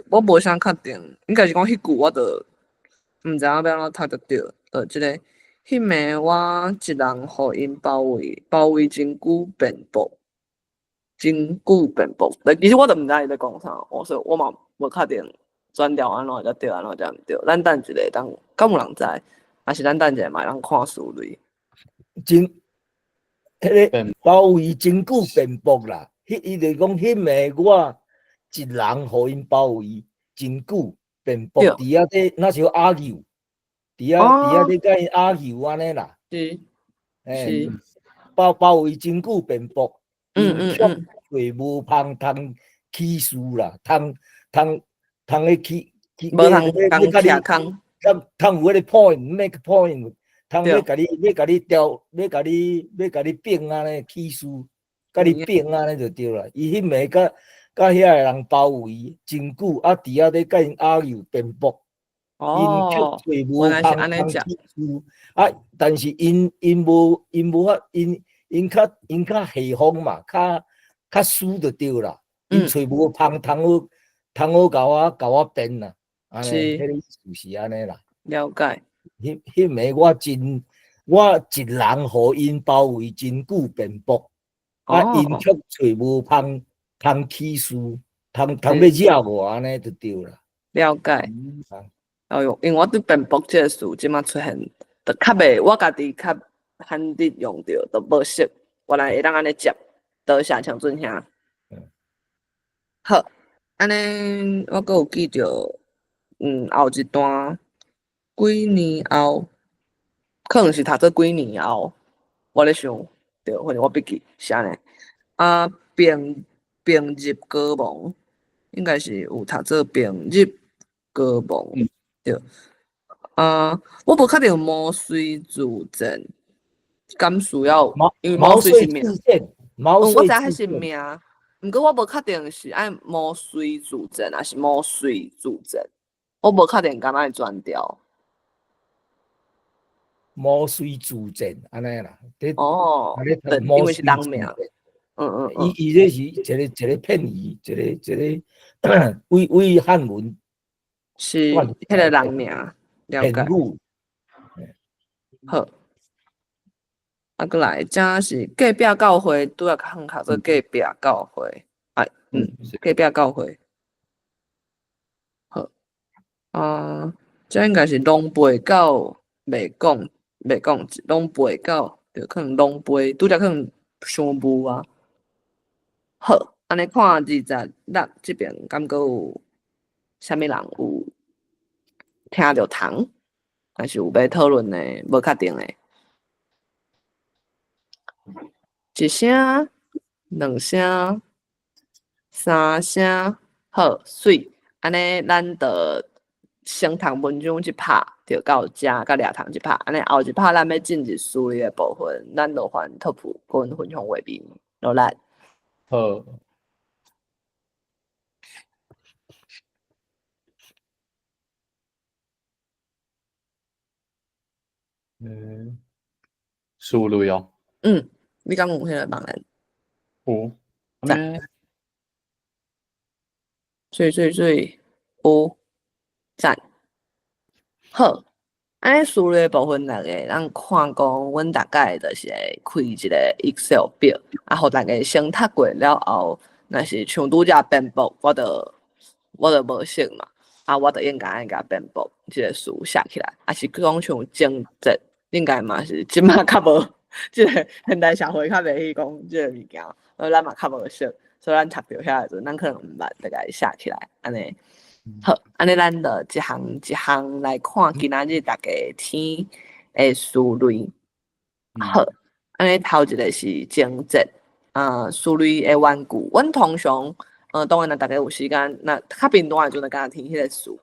我无啥确定，应该是讲迄句我著毋知影要安怎读得着，即个迄暝我一人互因包围真久遍布，其实我著毋知伊咧讲啥，所以我嘛无确定转调安怎才对，安怎才毋对。咱等一下，敢有人知？还是咱等一下嘛，通看书类？真，迄个包围真久遍布啦。伊就讲，迄暝我一人互因包围真久遍布，伫遐咧那时候阿牛，伫遐咧甲因阿牛安尼啦。是，包围真久遍布，因却嗯，找无芳通起事啦，通咧起，无通徛空。通有迄个 point，make point， 通要甲你调，要甲你变安尼起事。甲你变安尼就对啦，伊迄暝甲遐个人包围真久，啊，伫遐咧甲因阿牛辩驳，因却找无芳通起事，啊，但是因无法，因较下风嘛，较输就对啦，因找无芳通好甲我辩啦，安尼，迄个意思是安尼啦。了解。迄暝我一人互因包围真久辩驳。因却找无芳通起事，通要惹我安尼就对啦。了解。因为我对辩驳这个词即马出现，就较袂，我家己较罕得用着，都无熟。原来会当安尼接，多谢强俊兄。好，安尼我阁有记着，后一段几年后，可能是读做几年后，我咧想，对，反正我笔记写呢。并入歌王，应该是有读做并入歌王，对。我无确定毛遂自荐，敢需要，因为毛遂是名，我知迄是名，毋过我无确定是按毛遂自荐还是毛遂自荐，我无确定敢若会转调。毛遂自荐安尼啦，因为是人名。伊这是一个片语，一个为汉文是迄个人名，了解。好，过来，这是隔壁教会，拄仔较读做隔壁教会，隔壁教会。好，这应该是龙背教，袂讲，龙背教，就可能龙背，拄则可能伤无啊。好，安尼看26这边敢搁有啥物人有听着通，还是有要讨论的，无确定的。一声、两声、三声，好，水。安尼咱着先读文章一拍，着到遮，甲掠读一拍。安尼后一拍咱要进入梳理的部分，咱就换拓普跟阮分享画面，落来。好，输类哦，你敢有迄个盲人？有，赞安尼有赞。好，安尼梳理的部分，大家咱看讲，阮大概就是会开一个 Excel 表，啊，互大家先读过了后，若是像拄则编报，我着无熟嘛，啊，我着应该爱甲编报即个词写起来，啊是讲像政治，应该嘛是即马较无，即个现代社会较袂去讲即个物件，所以咱嘛较无熟，所以咱读着遐的时阵，咱可能毋捌，着甲伊写起来，安尼。好，安尼咱着一项一项来看，今仔日大家听的思虑。好，安尼头一个是政治，思虑的缘故。阮通常，当然若大家有时间，若较频繁的阵，就敢听迄个词。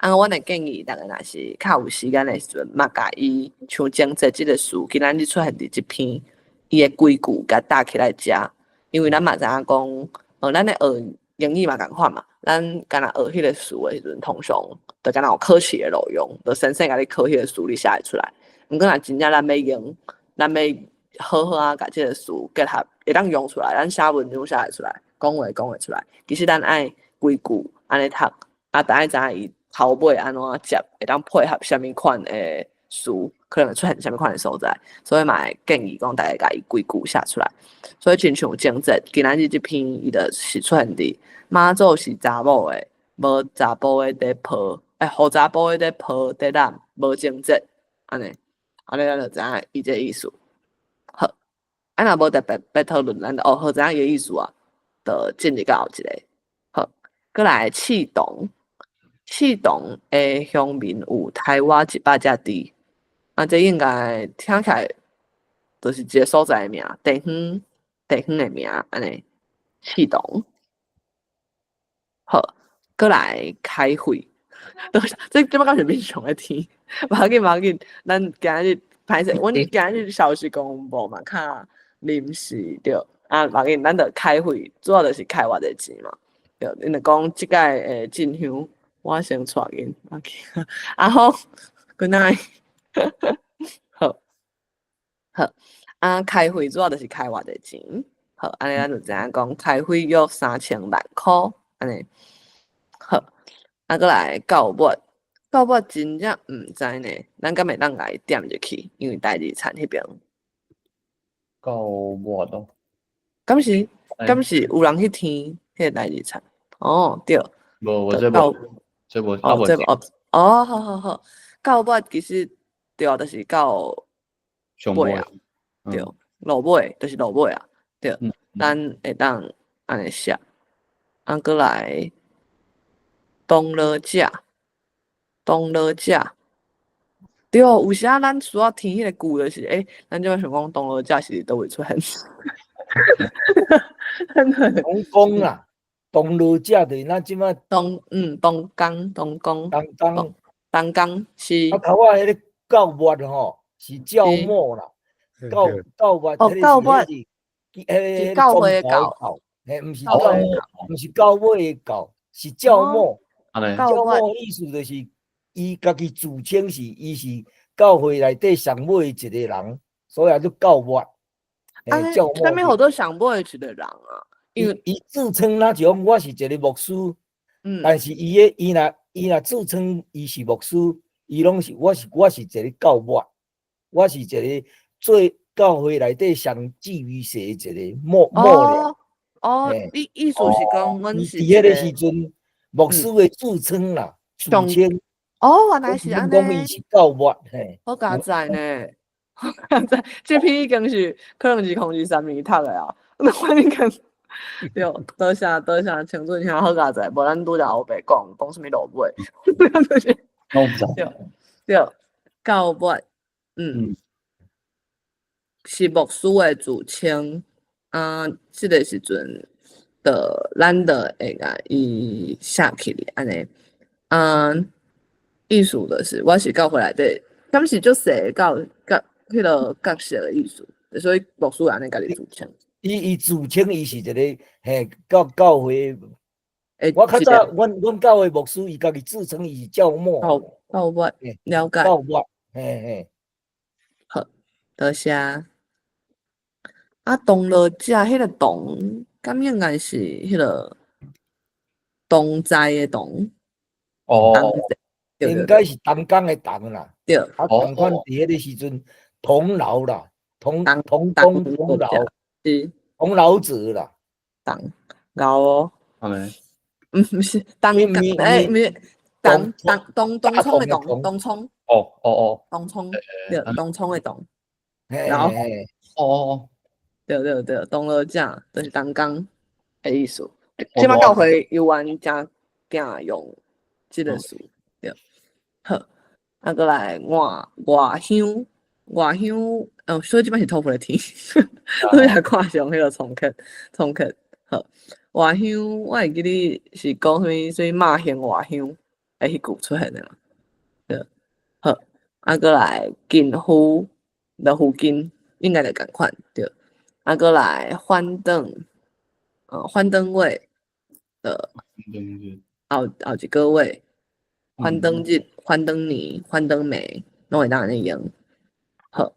阮会建议大家若是较有时间的时阵，嘛甲伊像政治即个词，今仔日出现伫即篇，伊的规矩甲搭起来食，因为咱嘛知影讲，咱咧学英语嘛共款嘛。咱敢若学迄个词的时阵，通常就敢若有考试的内容，就先甲你考迄个词你写会出来。毋过若真正咱要用，咱要好好啊，甲即个词结合，会当用出来。咱写文章写会出来，讲话讲会出来。其实咱爱规矩安尼读，啊，大家知影伊头尾安怎接，会当配合啥物款的词，可能出现啥物款的所在。所以嘛会建议讲大家甲伊规矩写出来。所以亲像政治，今仔日即篇伊就是出现伫。妈祖是查某的，无查甫的在抱，互查甫的在抱在揽，无争执，安尼咱就知影伊这意思。好，若无特别要讨论，咱就好知影伊的意思啊，就进入到后一个。好，过来气动的乡民有台湾100只猪，这应该听起来就是一个所在的名，地方的名，安尼气动。好，过来开会。这摆敢是民雄的天，无要紧，咱今日歹势，阮今日消息公布嘛，较临时对，无要紧，咱着开会，主要就是开偌济钱嘛，对，因着讲即届诶进香，我先带因，好 ，good night， 好，开会主要就是开偌济钱，好，安尼咱就知影讲开会约3000万箍，安尼。好，过来告末真正毋知呢，咱敢会当甲伊点入去，因为代志产迄边。到末咯，敢是有人去听迄个代志产？哦，对。无这无好，告末其实对，就是到尾啊，对，落尾就是落尾啊，对，咱会当安尼写，过来。东落甲，对，有时啊，咱需要听迄个句就是，咱就要想讲东落甲是都会出现。东宫啦，东落甲就是咱即摆东江是。头仔迄个告末吼，是教末啦，告末，告末是教会的教，毋是教尾的教，是教末。教末意思就是伊家己自称是伊是教会内底上尾一个人，所以叫教末。教末下面好多上尾一个人啊，因为伊自称那就讲我是一个牧师，但是伊若自称伊是牧师，伊拢是我是一个教末，我是一个做教会内底上至于是一个末了。意思是讲，阮是伫迄个时阵。牧师的自称啦，自称。原来是安尼。讲伊是教末，嘿。好佳哉呢，好佳哉！这篇已经是可能是控制3年读的啊。我应该对，多谢多谢，请准兄好佳哉，无咱拄则后白讲什么落尾，我唔知。对对，到尾，嗯，是牧师的自称，即个时阵的咱的会甲伊写起哩安尼，意思就是我是教会内底，敢是足细教迄个角色的意思，所以牧师安尼家己自称。伊自称伊是一个教会。诶，我较早，阮教会牧师伊家己自称伊是教牧，到尾嘿了解，教牧，嘿，好，多谢。同乐遮迄个同，敢应该是迄个同在的同，哦，对应该是同工的同啦。对，同款伫迄个时阵同劳啦，同同工同劳，是同劳者啦。同高哦，安尼，毋是同咪毋是东冲的东冲哦，东冲，对，东冲的东，嘿然后嘿，哦，对，同乐遮就是同工的意思。即摆教会有玩加囝用即个词，对，好。过来外乡，所以即摆是 top 的天，你来看上迄个重课，好，外乡，我会记你是讲什么马县外乡，迄句出现的嘛，对，好，过来近乎的附近，应该就共款，对，过来翻灯，翻灯位的后一个月。翻灯日、翻灯年、翻灯暝，拢会当安尼用。好，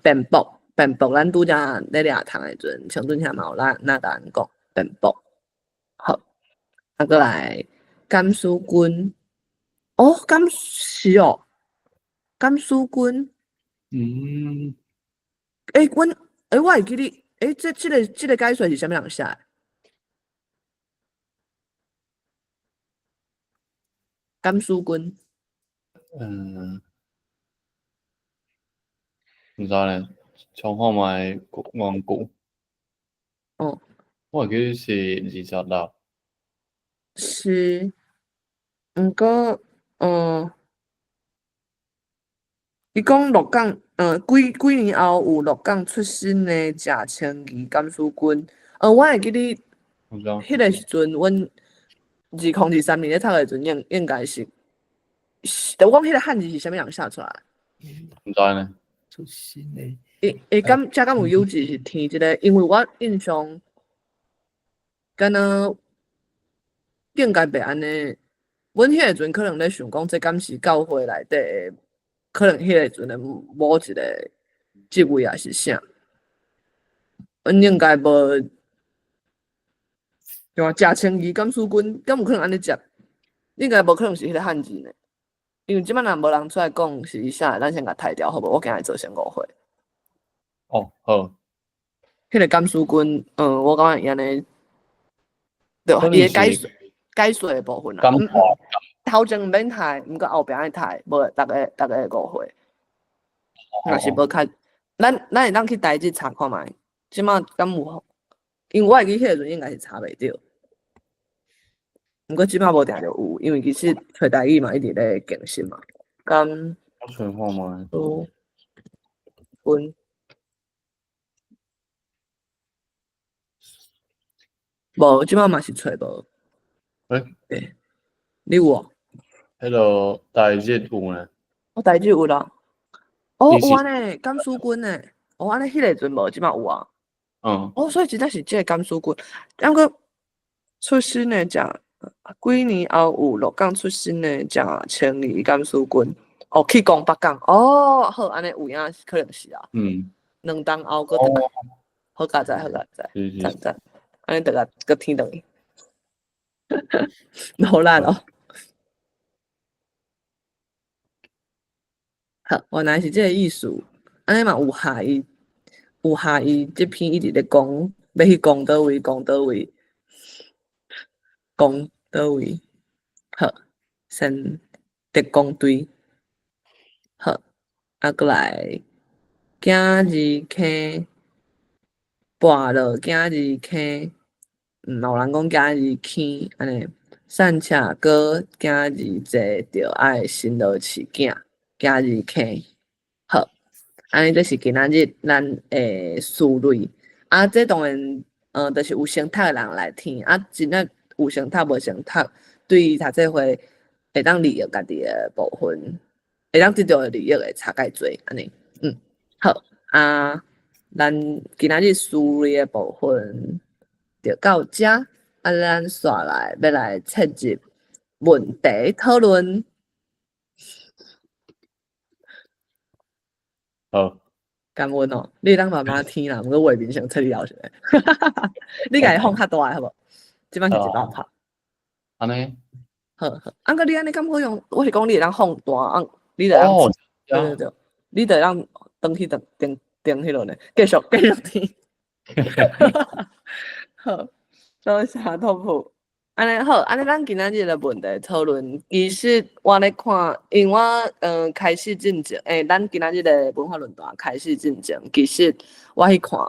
便薄，咱拄则咧掠虫诶阵，像阵遐嘛有咱甲咱讲便薄。好，过来甘肃君，甘是哦，甘肃君，嗯，我会记你，即个解说是啥物人写诶？甘肃君，嗯，唔知咧，重看卖原句。哦，我会记是26，是，毋过，伊讲鹿港，几年后有鹿港出身的谢清义甘肃君。我会记你唔知，迄个时阵，阮2023年咧读的时阵，应该是，我讲迄个汉字是啥物人写出来？唔知呢。出新的。敢有有字是填即个？因为我印象，敢若应该袂安尼。阮迄个时阵可能咧想讲，这敢是教会内底的，可能迄个时阵的某一个职位也是啥？阮应该无，对啊，谢清义甘肃君，敢有可能安尼接？应该无可能是迄个汉字呢。因为即摆若无人出来讲是伊写的，咱先甲刣掉，好无？我今日做先误会。哦，好，迄个甘肃君，我感觉伊安尼，对，可能伊的是解说的部分啦。感化，头前毋免刣，毋过后壁爱刣，无逐个会误会。若是无较，咱会当去台志查看觅，即摆敢有？因为我会记迄个阵应该是查袂着。毋过即摆无定着有，因为其实找台语嘛一直咧更新嘛。甘我想看卖。肃君，无即摆嘛是找无。对，你有哦？迄个台日有呢。我台志有啦。有你是安尼，甘肃君呢？安尼迄个阵无，即摆有啊。所以真正是即个甘肃君，抑个出身的食，几年后有鹿港出身的食清义甘肃君。去讲北港。好，安尼有影可能是啊。两冬后搁倒来，好佳哉，赞，安尼搁天落去，好难哦。好，原来是即个意思，安尼嘛有下伊即篇一直咧讲，要去讲倒位，好，先特讲对，好，过来今日坑，跋落今日坑，有人讲今日起安尼，散车哥今日坐着爱新落饲囝，今日起好，安尼这是今仔日咱诶思虑。啊，这当然就是有先读诶人来听，啊，真正有先读无先读，对读册会会当利用家己诶部分，会当得到诶利益会差介侪安尼，好啊，咱今仔日思虑诶部分就到遮，啊，咱煞来要来切入问题讨论。好，感恩哦，你当妈妈听啦，毋过画面上出你后是咧，你家己放较大诶好无？即摆是一百拍。安尼，好好，啊个你安尼敢好用？我是讲你会当放大，啊，你就当哦，对，你就当登去定迄落呢，继续听。好，多谢托付。安尼好，安尼咱今仔日的问题讨论，其实我咧看，因为我开始进前，咱今仔日的文化论坛开始进前，其实我去看，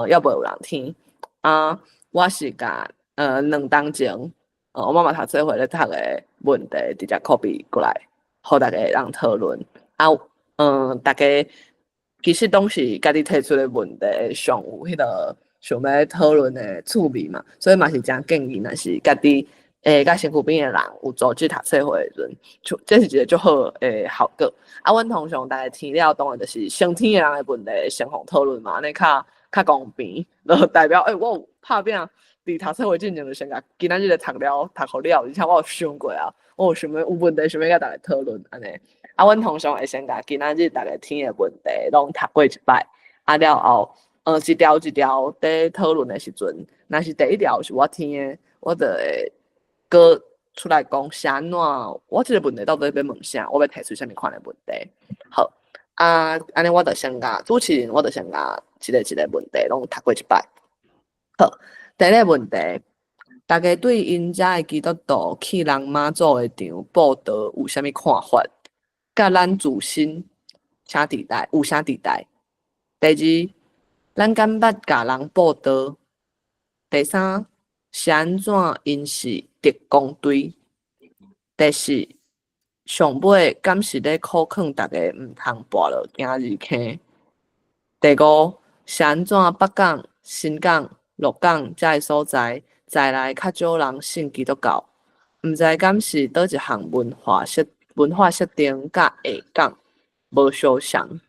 要无有人听啊，我是甲2当前，我妈妈读册会咧读的问题直接 copy 过来，互大家人讨论啊，大家其实拢是家己提出的问题上有迄个。想要讨论的趣味嘛，所以嘛是真建议，若是家己甲身躯边的人有组织读册会的时阵，这是一个足好的效果。啊，阮通常大家听了，当然就是先听的人的问题先互讨论嘛，安尼较公平，就代表我有拍拼伫读册会进前就先甲今仔日的读互了，而且我有想过啊，我有想要有问题想要甲大家讨论安尼。啊，阮通常会先甲今仔日大家听的问题拢读过一摆，啊了后。一条一条在讨论的时阵，若是第一条是我听的，我就会搁出来讲是安怎，我这个问题到底要问啥，我要提出什么款的问题。好，啊，安尼我就先甲主持人，我就先甲一个问题拢读过一摆。好，第一个问题，大家对因遮的基督徒去人妈祖的场报道有啥物看法？甲咱自身啥地带有啥地带？第二。咱敢捌甲人报道？第三，是安怎因是特工队？第四，上尾敢是咧苦劝大家毋通跋落今日坑？第五，是安怎北港、新港、鹿港遮个所在在来较少人信基督教？毋知敢是倒一项文化设定甲下港无相像？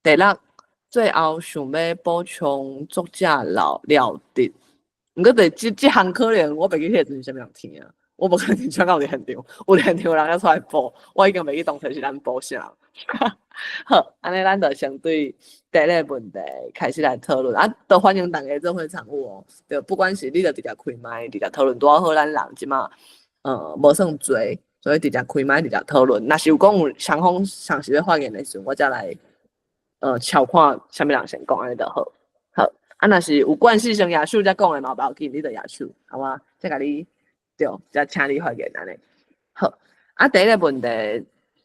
第六。最后想要补充作者了直，毋过即项可能我袂记迄个阵是啥物人听啊，我无可能传到有现场，有现场人要出来报，我已经袂记当初是咱报啥。好，安尼咱就先对第一个问题开始来讨论，啊，都欢迎大家做伙参与哦。就不管是你就直接开麦，直接讨论，拄好咱人即马无算多，所以直接开麦直接讨论。若是有讲有双方尝试要发言的时候，我才来。瞧看啥物人先讲安尼就好，好啊。若是有关系性亚秀才讲的嘛，无要紧，你就亚秀，好吗？再甲你对，再请你发言安尼。好啊，第一个问题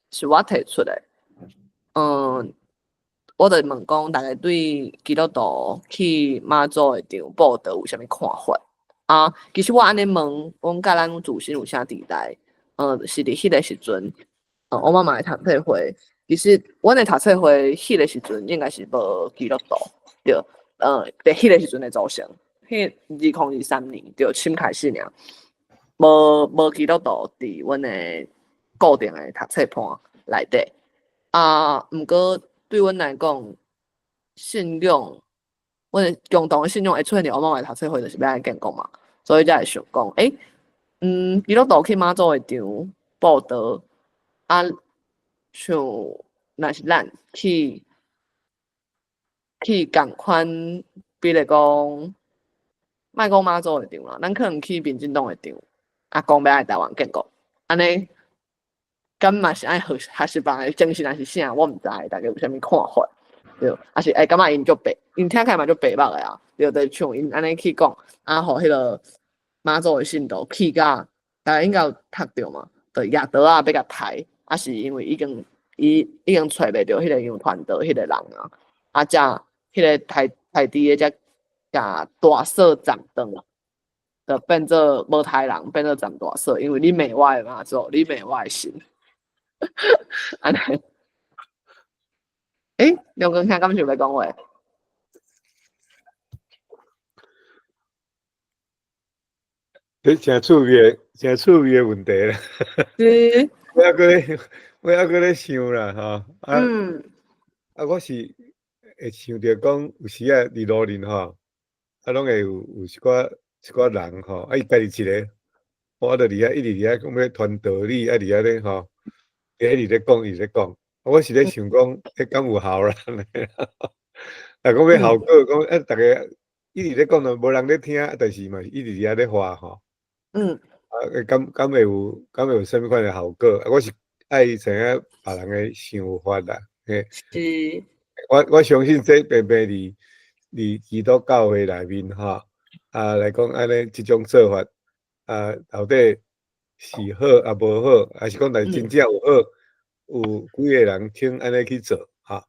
是我提出的，我就问讲，大家对基督徒去妈祖的场报道有啥物看法啊？其实我安尼问，阮甲咱自身有啥地带？是伫迄个时阵，我妈妈的读册会。其实，阮的读册会迄个时阵应该是无基督徒，对，伫迄个时阵的组成，迄2023年就新开始尔，无基督徒伫阮的固定的读册盘内底，啊，毋过对阮来讲，信仰，阮的共同的信仰会出现伫我妈妈的读册会，就是要来建讲嘛，所以才会想讲，基督徒去妈祖的场报道，啊。像若是咱去共款，比如讲，莫讲妈祖的场啦，咱可能去民进党的场，啊，讲要来台湾建国，安尼，敢嘛是爱学习班的精神还是啥？我毋知，大家有啥物看法？对，还是感觉因足白，因听起来嘛足白目的啊，对，就像因安尼去讲，啊，互迄个妈祖的信徒去甲，大家应该有读着嘛，就亚倒啊，要甲刣。啊，是因为已经找袂着迄个样团队迄个人啊，啊，才迄个台底的才甲大嫂斩断，就变做无台人，变做斩大嫂，因为你骂我的妈祖，你骂我的神，安尼。梁公兄敢是要讲话？这真趣味的问题啦。是，我还搁咧想啦，吼。我是会想着讲，有时啊，伫路人吼，拢会有一寡人吼，伊家己一个，我著伫遐一直伫遐讲要传道理，伫遐咧吼，一直咧讲。我是咧想讲，迄敢有效啦？讲要效果，讲逐个一直咧讲，无人咧听，但是嘛一直伫遐咧话吼。敢会有啥物款的效果？我是爱知影别人的想法啦。是。我相信这并伫基督教会内面吼，来讲安尼即种做法，到底是好啊无好，还是讲但真正有好，有几个人听安尼去做哈？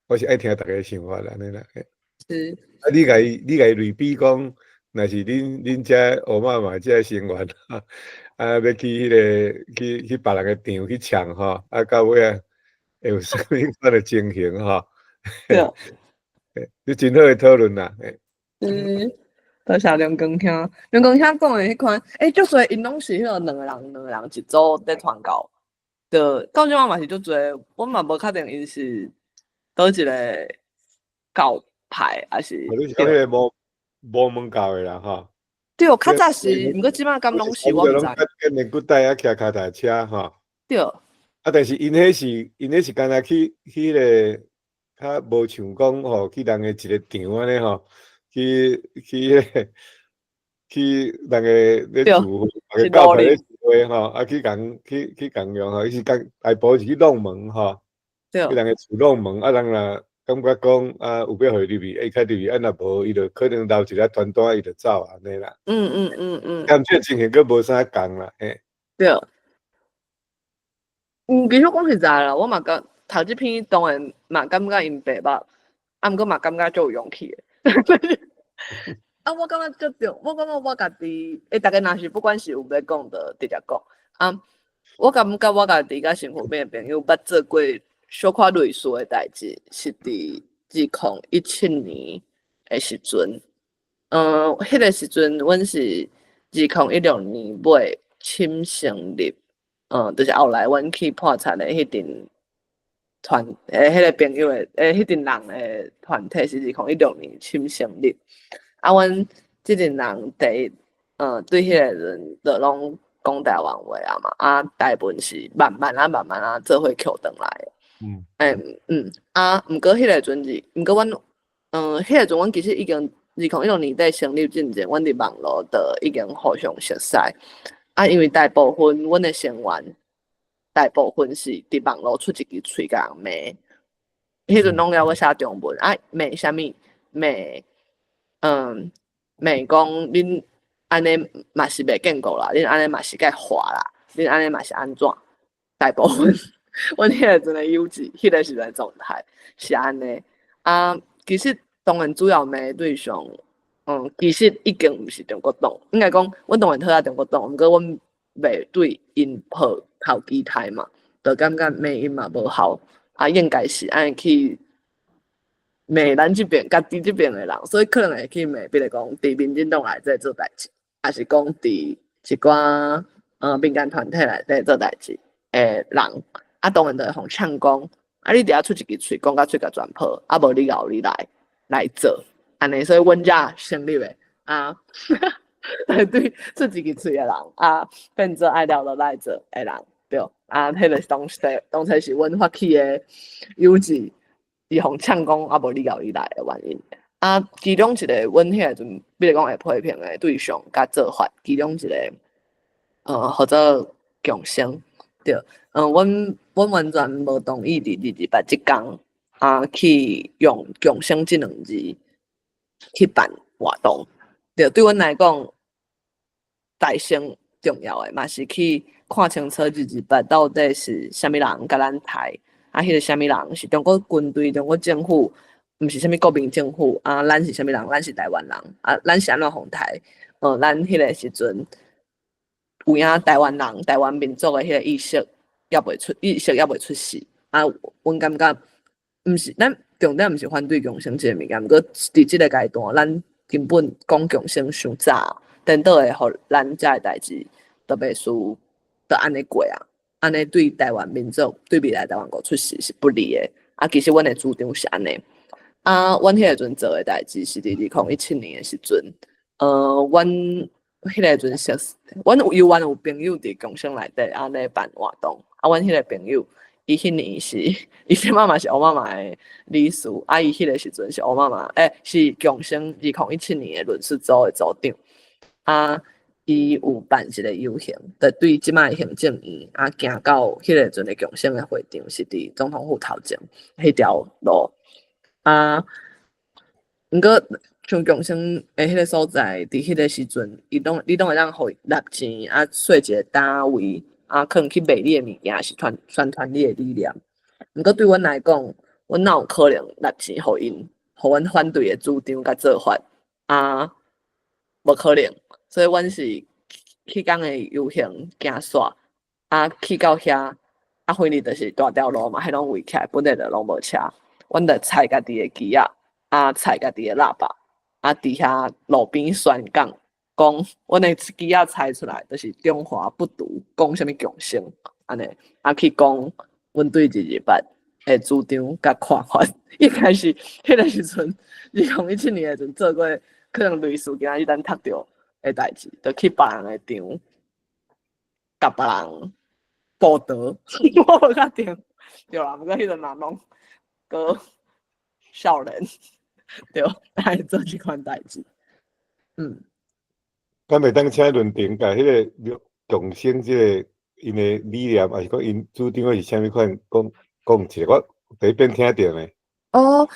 我是爱听大家想法啦，安尼啦。是。你家己类比讲。若是恁遮乌妈妈遮成员要去去别人的场去唱吼，到尾会有啥物款的情形吼？对，你真好的讨论啦。多谢梁公兄，梁公兄讲的迄款，足侪因拢是迄个两个人一组在传教，到即马嘛是足侪，我嘛无确定因是倒一个教派，还是。你是讲迄个无门教的啦，吼。对，较早是，毋过即摆敢拢是我毋知。跟年骨带啊，骑脚踏车吼。对。但是因迄是干那去迄个，较无像讲吼，去人个一个场安尼吼，去人个咧住，人个教派咧聚会吼，去共用吼，伊是大部分是去弄门吼，去人个厝弄门，人若。感觉讲有要互伊入去，较入去，若无伊就可能留一个团单，伊就走安尼啦。感觉情形佫无啥共啦，嘿。对。其实讲实在啦，我嘛感头一篇当然嘛感觉因白目，毋过嘛感觉足有勇气的。我感觉足重，我感觉我家己，大家若是不管是有要讲的，直接讲。我感觉我家己甲身边的朋友捌做过。小可类似的代志是伫2017年的时阵，迄个时阵，阮是2016年尾深成立，就是后来阮去破产的迄阵迄个朋友的迄阵人的团体是2016年深成立。阮即阵人对迄个人就拢讲台湾话啊嘛，大部分是慢慢做伙扣转来的。毋过迄个阵是，毋过阮，迄个阵阮其实已经2016年底成立之前，阮伫网络就已经互相熟悉。因为大部分阮的成员，大部分是伫网络出一支喙甲人骂，迄阵拢要我写中文，骂啥物？骂讲恁安尼嘛是袂建构啦，恁安尼嘛是该化啦，恁安尼嘛是安怎？大部分。阮迄个阵的优质，迄个时阵状态是安尼。其实当然主要骂对象，其实已经毋是中国党，应该讲，阮当然讨厌中国党，毋过阮袂对因抱投机态嘛，就感觉骂因嘛无效，应该是安尼去骂咱即边、家己即边的人，所以可能会去骂，比如讲伫民进党内底做代志，还是讲伫一寡民间团体内底做代志的人。当然就会互呛讲，你伫遐出一支喙，讲到喙甲全破，无你后你来做，安尼，所以阮遮成立的对出一支喙的人变做爱了就来做的人，对，迄个当初是阮发起的优质，是互呛讲无你后你来的原因。其中一个阮迄个阵，比如讲会批评的对象甲做法，其中一个或者共生，对。阮完全无同意伫28即天去用共生即两字去办活动。对阮来讲，大生重要的嘛是去看清楚28到底是啥物人甲咱刣，迄个啥物人是中国军队、中国政府毋是啥物国民政府啊，咱是啥物人？咱是台湾人啊，咱是安怎防台？咱迄个时阵有影台湾人、台湾民族的迄个意识也未出世啊。阮感觉毋是咱重点，毋是反对共生即个物件，毋过伫即个阶段，咱根本讲共生伤早，等到会互咱遮个代志都袂输，都安尼过啊。安尼对台湾民族、对未来台湾国出世是不利的。啊，其实阮的主张是安尼。啊，阮迄个阵做的代志是伫2017年的时阵，阮迄个阵熟，阮有朋友伫共生内底安尼办活动，啊，阮迄个朋友，伊迄年是，伊即妈妈是欧妈妈的理事，啊，伊迄个时阵是欧妈妈，是共生2017年的论述组的组长，啊，伊有办一个游行，就对即摆行政院啊，行到迄个阵的共生的会场是伫总统府头前迄条路。啊，毋过像共生诶，迄个所在，伫迄个时阵，你拢会当互伊纳钱啊，说一个单位啊，可能去卖你诶物件，是宣传你诶理念。毋过对阮来讲，阮哪有可能纳钱互因，互阮反对诶主张甲做法啊？无可能。所以阮是去讲诶游行行煞啊，去到遐啊，反正就是大条路嘛，迄拢围起来，本来就拢无车。阮着踩家己诶机仔，啊踩家己诶喇叭，啊伫遐路边宣讲，讲阮诶机仔踩出来，就是中华不独，讲啥物共生，安尼，啊去讲阮对228诶主張甲看法。一開始迄個時陣，2017年誒陣做過可能類似今仔日咱讀到誒代志，就去別人誒場，甲別人報道，我無確定，對啦，毋過迄陣嘛攏個少年，對，來做即款代志。敢袂當請論評甲迄個共生即個因誒理念，還是講因主張是啥物款？講一下，我第一遍聽到呢。哦，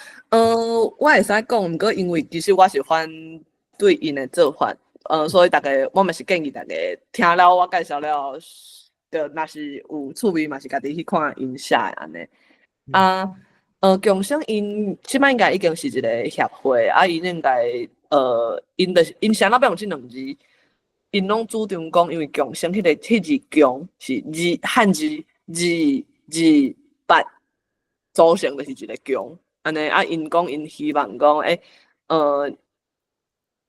我會使講，毋過因為其實我是反對因誒做法，所以大家我嘛是建議大家聽了我介紹了，就若是有趣味嘛是家己去看因寫誒安尼。共生因即擺應該已經是一個協會，啊因應該因就是因啥那邊有即兩字，因攏主張講，因為共生迄字共是漢字228組成就是一個共。安尼啊，因講因希望講，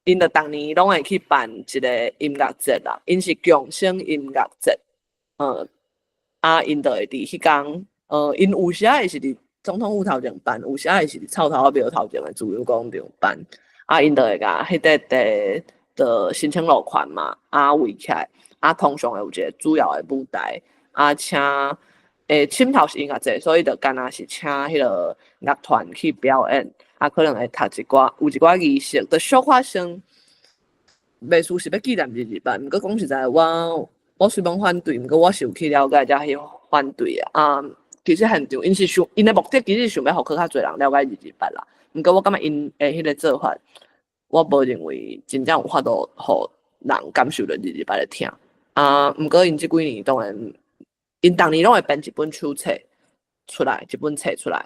因就逐年攏會去辦一個音樂節啦，因是共生音樂節，啊，因就會佇迄天，因有時會是佇總統府頭前辦，有時會是佇草頭仔廟頭前的自由廣場辦，啊，因就會甲迄塊地的新青路款嘛，啊圍起來，啊，通常會有一個主要的舞台，啊，請。深頭是音樂節，所以就干那是請迄個樂團去表演，啊，可能會讀有一寡儀式，就小可算袂輸是要紀念228。毋過講實在，我雖然反對，毋過我是有去了解才去反對啊。其實現場因的目的其實想要互較濟人了解228啦。毋過我感覺因的迄個做法，我無認為真正有法度互人感受到228的疼。啊，毋過因即幾年當然。因逐年攏會編一本手冊出來，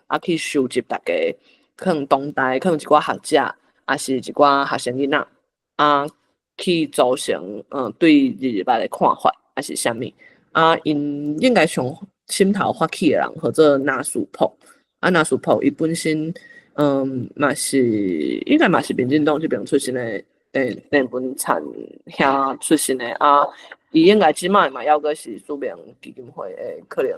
啊去收集大家可能當代可能一寡學者，啊是一寡學生囡仔，啊去組成對228的看法，啊是啥物？啊因應該上心頭發起的人，或者納樹普，啊納樹普伊本身嘛是應該嘛是民進黨這邊出身的日本產遐出身的啊。伊應該即擺嘛，抑閣是蘇明基金會誒，可能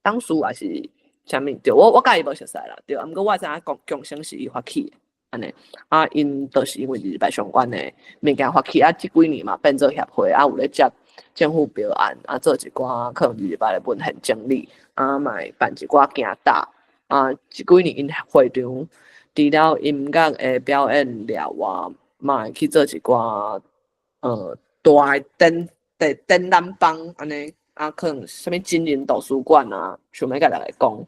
董事還是啥物？對，我甲伊無熟悉啦，對。毋過我知影共生是伊發起的，安尼。啊，因都是因為228相關的物件發起，啊，即幾年嘛變做協會，啊，有咧接政府標案，啊，做一寡可能228的文獻整理，啊，嘛會辦一寡行大，啊，即幾年因會場除了音樂誒表演了外，嘛會去做一寡大燈。展覽房安尼啊，可能啥物真人圖書館啊，想要甲大家講，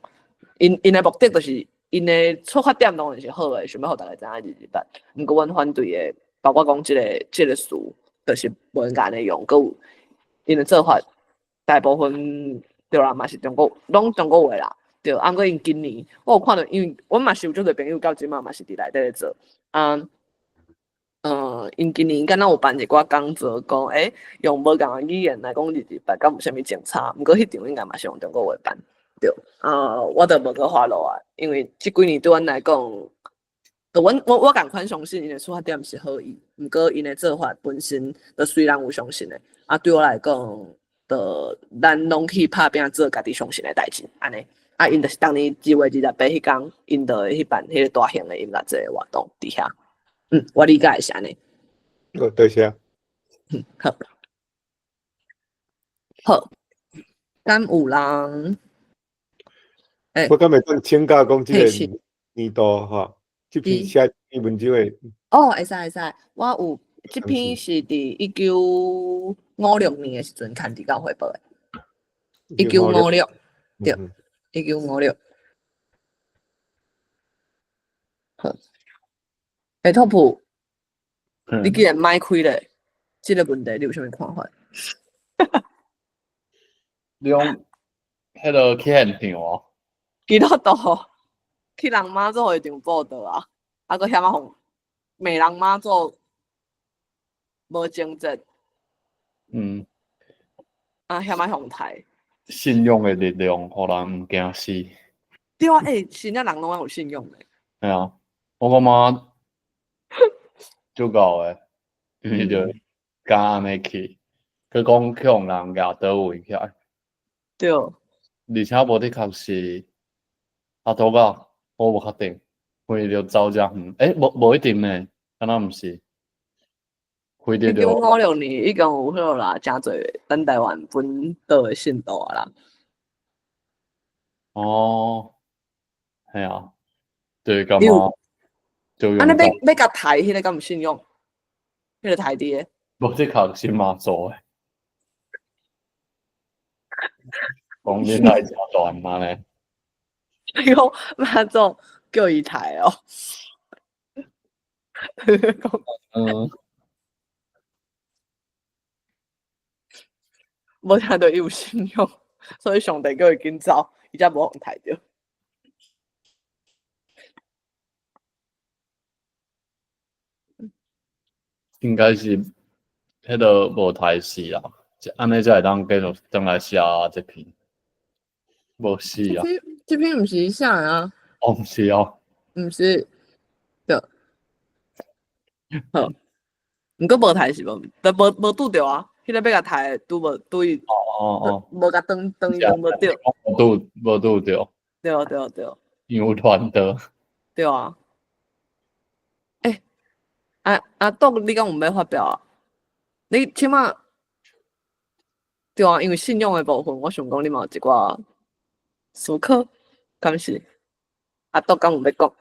因的目的就是因的出發點當然是好的，想要互大家知影228。毋過阮反對的，包括講即個事，就是無應該安尼用，佮有因的做法大部分對啦，嘛是攏中國話啦，对，啊，过因今年我有看到，因为阮嘛是有足多朋友到即嘛嘛是伫内底咧做，因今年敢若有办一寡讲座，讲用无共的语言来讲日办，敢有啥物政策？毋过迄场应该嘛是用中国话办，对，我就无个花落啊，因为即几年对阮来讲，我共款相信因的出发点是好意，毋过因的做法本身，虽然有相信的，对我来讲，咱拢去拍拼做家己相信的代志，安尼。因就是当年2月28迄天，因就会去办迄个大型的音乐节活动伫遐。我理解是安尼。多谢。好，好，敢有人？我敢会当请教讲即个年度吼，即篇写篇文章的。会使，我有即篇是伫1956年的时阵刊伫教会报的。1956，对，1956。好，托普，你既然麦开咧，即个问题你有啥物看法？你用迄个去现场哦？基督徒去人妈祖会场报道啊，佫嫌互骂人妈祖无正直，嫌互刣。信用的力量，互人毋惊死。对啊，真正人拢有信用的。系啊，我感觉足够诶，就是就敢安尼去，佮讲去互人夹倒位起来。对。而且无的确是土吧，我无确定，为着走遮远，无一定呢，敢若毋是。1956年已经有迄啦，真侪咱台湾本岛的信徒啊啦。系啊，对，感觉就用。安尼要甲刣迄个敢有信用？迄个刣伫诶。无的确是妈祖诶。讲恁来遮大嘛呢？你讲妈祖叫伊刣哦。无听到伊有信用，所以上帝叫伊紧走，伊才无互刣着。应该是迄个无刣死啦，安尼才会当继续转来写这篇。无死啊！这篇毋是啥啊？毋是哦。毋是，对。好，毋过无刣是无拄着啊！迄个要甲刣拄无伊。无甲断伊断无着。无拄着。对。因为乱倒。对啊。杜你敢有要发表啊？你起码对啊，因为信用的部分，我想讲你嘛有一寡思考，敢是？杜敢有要讲？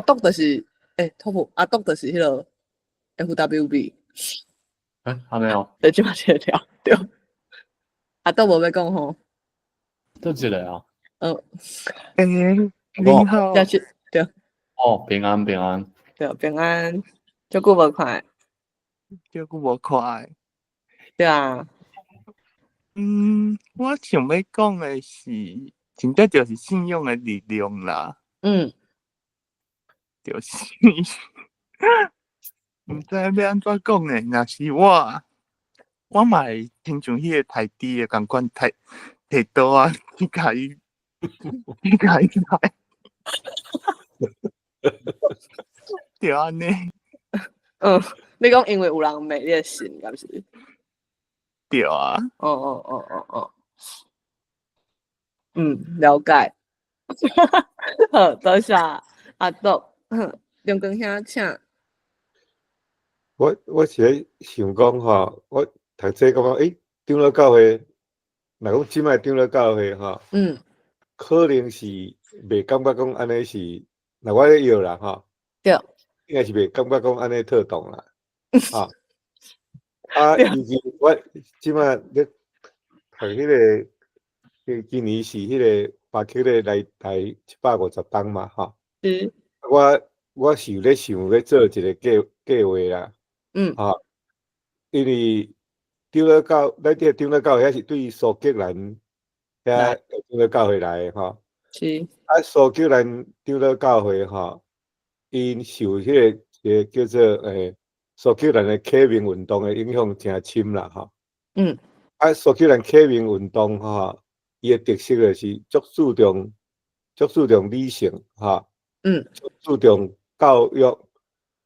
杜就是托普，杜就是迄个 FWB。还没有。对，即马写条对。杜无要讲吼。倒一个啊。你好。对。平安。对，平安，足久无看。对啊。我想要讲的是，真正就是信用的力量啦。就是，毋知要安怎讲呢？若是我嘛会亲像迄个刣猪的共款，摕刀啊，去甲伊刣。就安尼。你讲因为有人骂你的心，敢是？对啊。了解。好，多谢杜。中光兄，请。我是咧想讲吼，我读册感觉长老教会，若讲即摆长老教会吼，可能是袂感觉讲安尼是，若我咧摇啦吼，对，应该是袂感觉讲安尼特动啦，以前我即摆咧读迄个，今年是迄个巴克咧来台750档嘛吼，我是有咧想要做一个计划啦。因为长老教，咱这长老教遐是对苏格兰遐长老教会来的吼。是。啊，苏格兰长老教会吼，因受迄个叫做苏格兰的启明运动的影响诚深啦吼。啊，苏格兰启明运动吼，伊的特色就是足注重理性吼。足注重教育，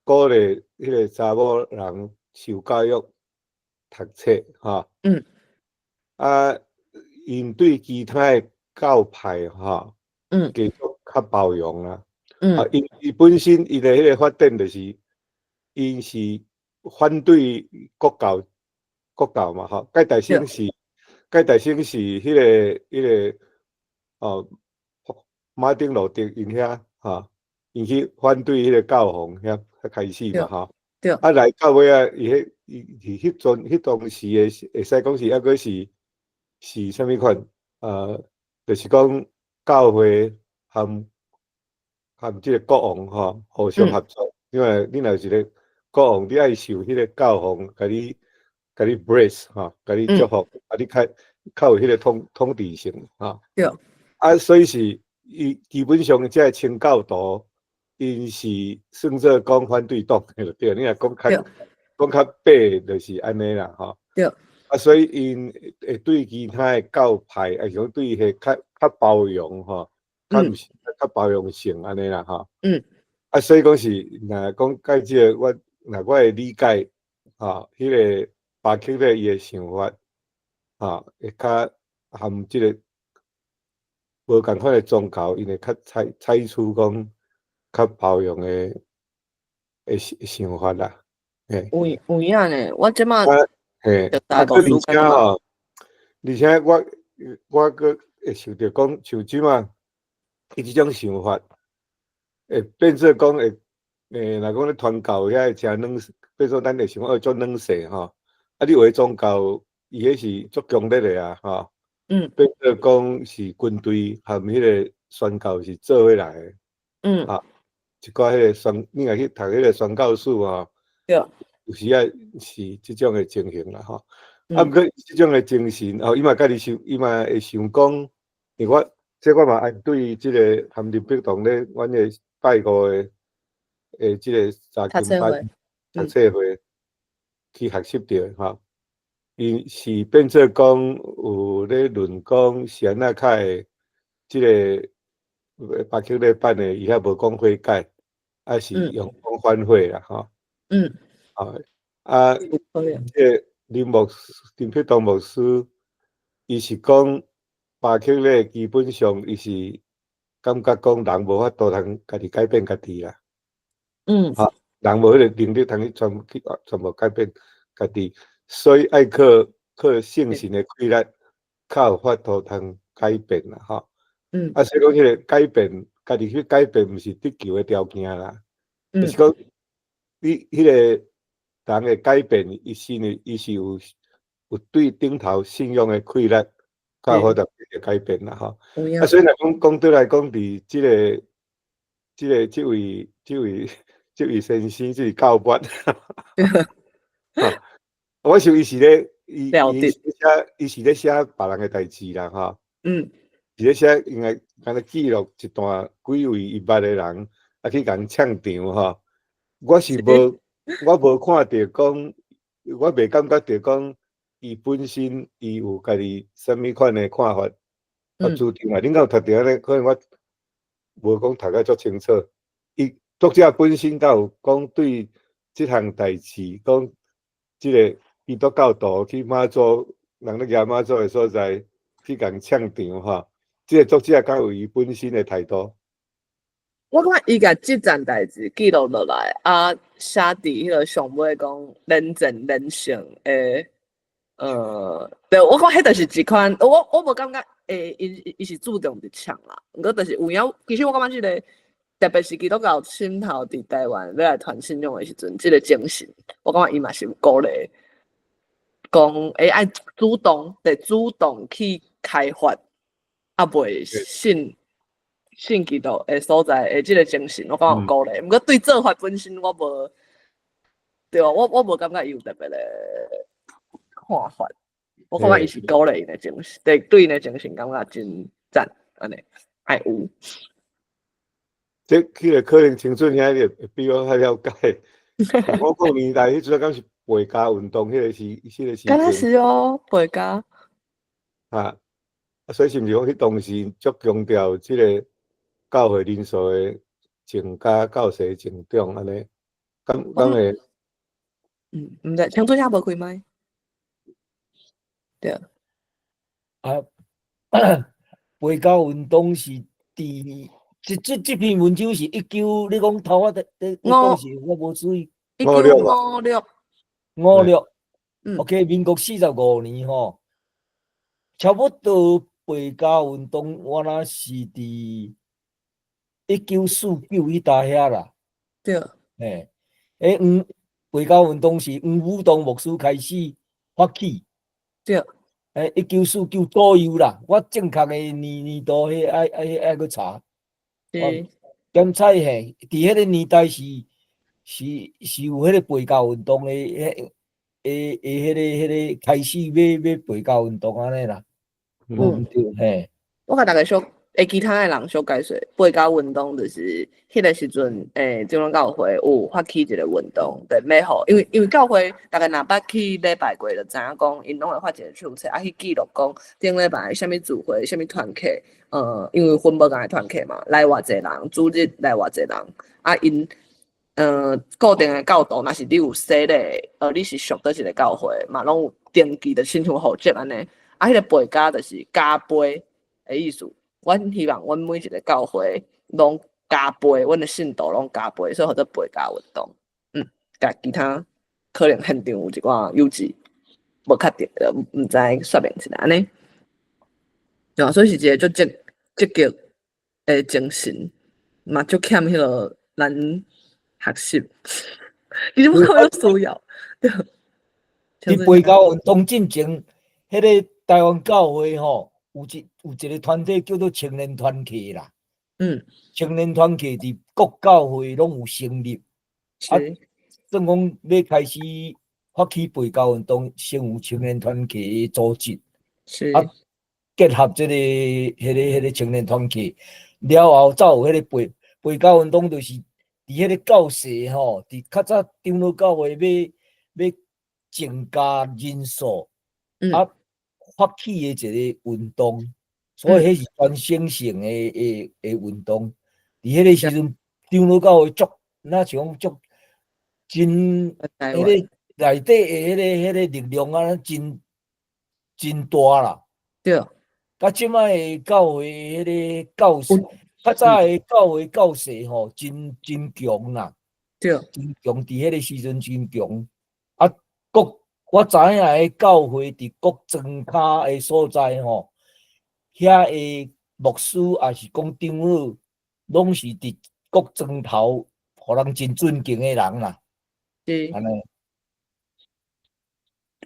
鼓励迄个查某人受教育、读册吼。啊，因对其他的教派吼，继续较包容啦。伊本身伊的迄个发展就是，因是反对国教嘛吼。介大省是迄个马丁路德因遐吼，因去反对迄个教皇遐开始嘛吼。啊，来到尾啊，伊迄当时会使讲是抑个是啥物款？就是讲教会含即个国王吼互相合作，因为你若有一个国王，你爱受迄个教皇甲你 bless 吼，甲你祝福，啊，你较有迄个统治性吼。啊，所以是伊基本上即个清教徒，因是算做讲反对党的就对，你若讲较白，就是安尼啦吼。啊，所以因会对其他的教派，啊，像对迄较包容吼，毋是较包容性安尼啦吼。啊，所以讲是，若讲介即个我的理解吼，迄个巴克勒伊的想法吼，会较含即个无共款的宗教，因会较采取讲较包容的想法啦。有影呢，我即马嘿，大部而且吼，而且我阁会想着讲，像即马伊即种想法，会变做讲会若讲咧传教遐会诚软，变做咱会想足软势吼。啊，你话宗教伊迄是足强烈的啊吼。变做讲是军队含迄个宣教是做伙来的。一寡迄个你若去读迄个宣教书吼。有时啊是即种的情形啦吼。啊，毋过即种的精神伊嘛家己想，伊嘛会想讲，因为我嘛爱对即个含林碧堂咧，阮个拜五的即个查经班读册会去学习着吼。伊是变做讲有咧论讲是安怎较会即个巴克勒办的，伊遐无讲悔改，啊是用讲反悔啦吼。啊，即个林碧堂牧师，伊是讲巴克勒基本上伊是感觉讲人无法度通家己改变家己啦。人无迄个能力通去全部改变家己，所以爱靠圣神的气力，较有法度通改变啦吼。啊，所以讲迄个改变，家己去改变，毋是得救的条件啦。就是讲你迄个人的改变，伊是有对顶头信仰的气力，较有法度改变啦吼。啊，所以若讲倒来讲，伫即位先生，即位教官，我想伊是咧，伊是咧写别人的代志啦吼。是咧写应该敢若记录一段几位伊捌的人，啊去共呛场吼。我无看着讲，我袂感觉着讲，伊本身伊有家己啥物款的看法啊主张啊。恁敢有读着安尼？可能我无讲读甲足清楚。伊作者本身敢有讲对即项代志，讲即个基督教徒去马祖，人咧举马祖的所在去共呛场吼。即个作者敢有伊本身的态度？我感觉伊甲即件代志记录落来，啊，写伫迄个上尾讲人正人性诶，对，我感觉迄就是一款，我无感觉伊是注重伫呛啦，毋过就是有影，其实我感觉即个，特别是基督教渗透伫台湾要来传信仰的时阵，即个精神，我感觉伊嘛是有鼓励，讲爱主动去开发，啊，袂信基督的所在的即个精神，我感觉有鼓励。毋过对做法本身，我无对啊，我无感觉伊有特别的看法。我感觉伊是鼓励因的精神，对因的精神感觉真赞，安尼爱有。这迄个可能青春遐会比我较了解。我讲年代迄阵敢是背家运动，迄个时敢若阵是哦，背家。啊，所以是毋是讲迄当时足强调即个教会人数的增加、教士增长安尼，敢会？毋知青春遐无开麦。对。啊，背家运动是伫这篇文章是19，你讲头仔你讲是我无注意。1956。56。OK， 民国45年吼，差不多背家运动，我若是伫1949迄搭遐啦。对。背家运动是黄武洞牧师开始发起。对。1949左右啦，我正确的年度迄爱去查。检测嘿，伫迄个年代是有迄个背家运动的迄个开始要背家运动安尼啦。毋对嘿。我甲大家会其他的人小解说，背家运动就是迄个时阵，中央教会有发起一个运动，对，要互，因为教会大概若捌去礼拜过，就知影讲，因拢会发一个手册，去记录讲顶礼拜啥物聚会、啥物团契，因为分无共的团契嘛，来偌济人，主日来偌济人，因固定的教导，若是你有说咧，你是属倒一个教会，嘛拢有定期的亲像户籍安尼，迄个背家就是加杯的意思。阮希望阮每一个教会拢加倍，阮的信徒拢加倍，所以叫做背家运动。甲其他可能现场有一寡幼稚无确定，毋知说明一下安尼。对啊，所以是一个足积极的精神，嘛足欠迄个咱学习，其实我有需要。对。伫背家运动进前，迄个台湾教会吼。有一个团体叫做青年团契啦。青年团契伫各教会拢有成立。算讲要开始发起背家运动，先有青年团契组织。结合这个迄个青年团契了后，才有迄个背家运动，就是伫迄个教士吼，伫较早长老教会要增加人数。发起的一个运动，所以迄是全省性的运动。伫迄个时阵，长老教会足，那像足真，迄个内底的迄个力量啊，真大啦。对。甲即摆的教会迄个教士，较早的教会教士吼，真强啦。对。真强，伫迄个时阵真强。我知影的教会伫各庄卡的所在吼，遐的牧师也是讲长老，拢是伫各庄头，互人真尊敬的人啦。安尼。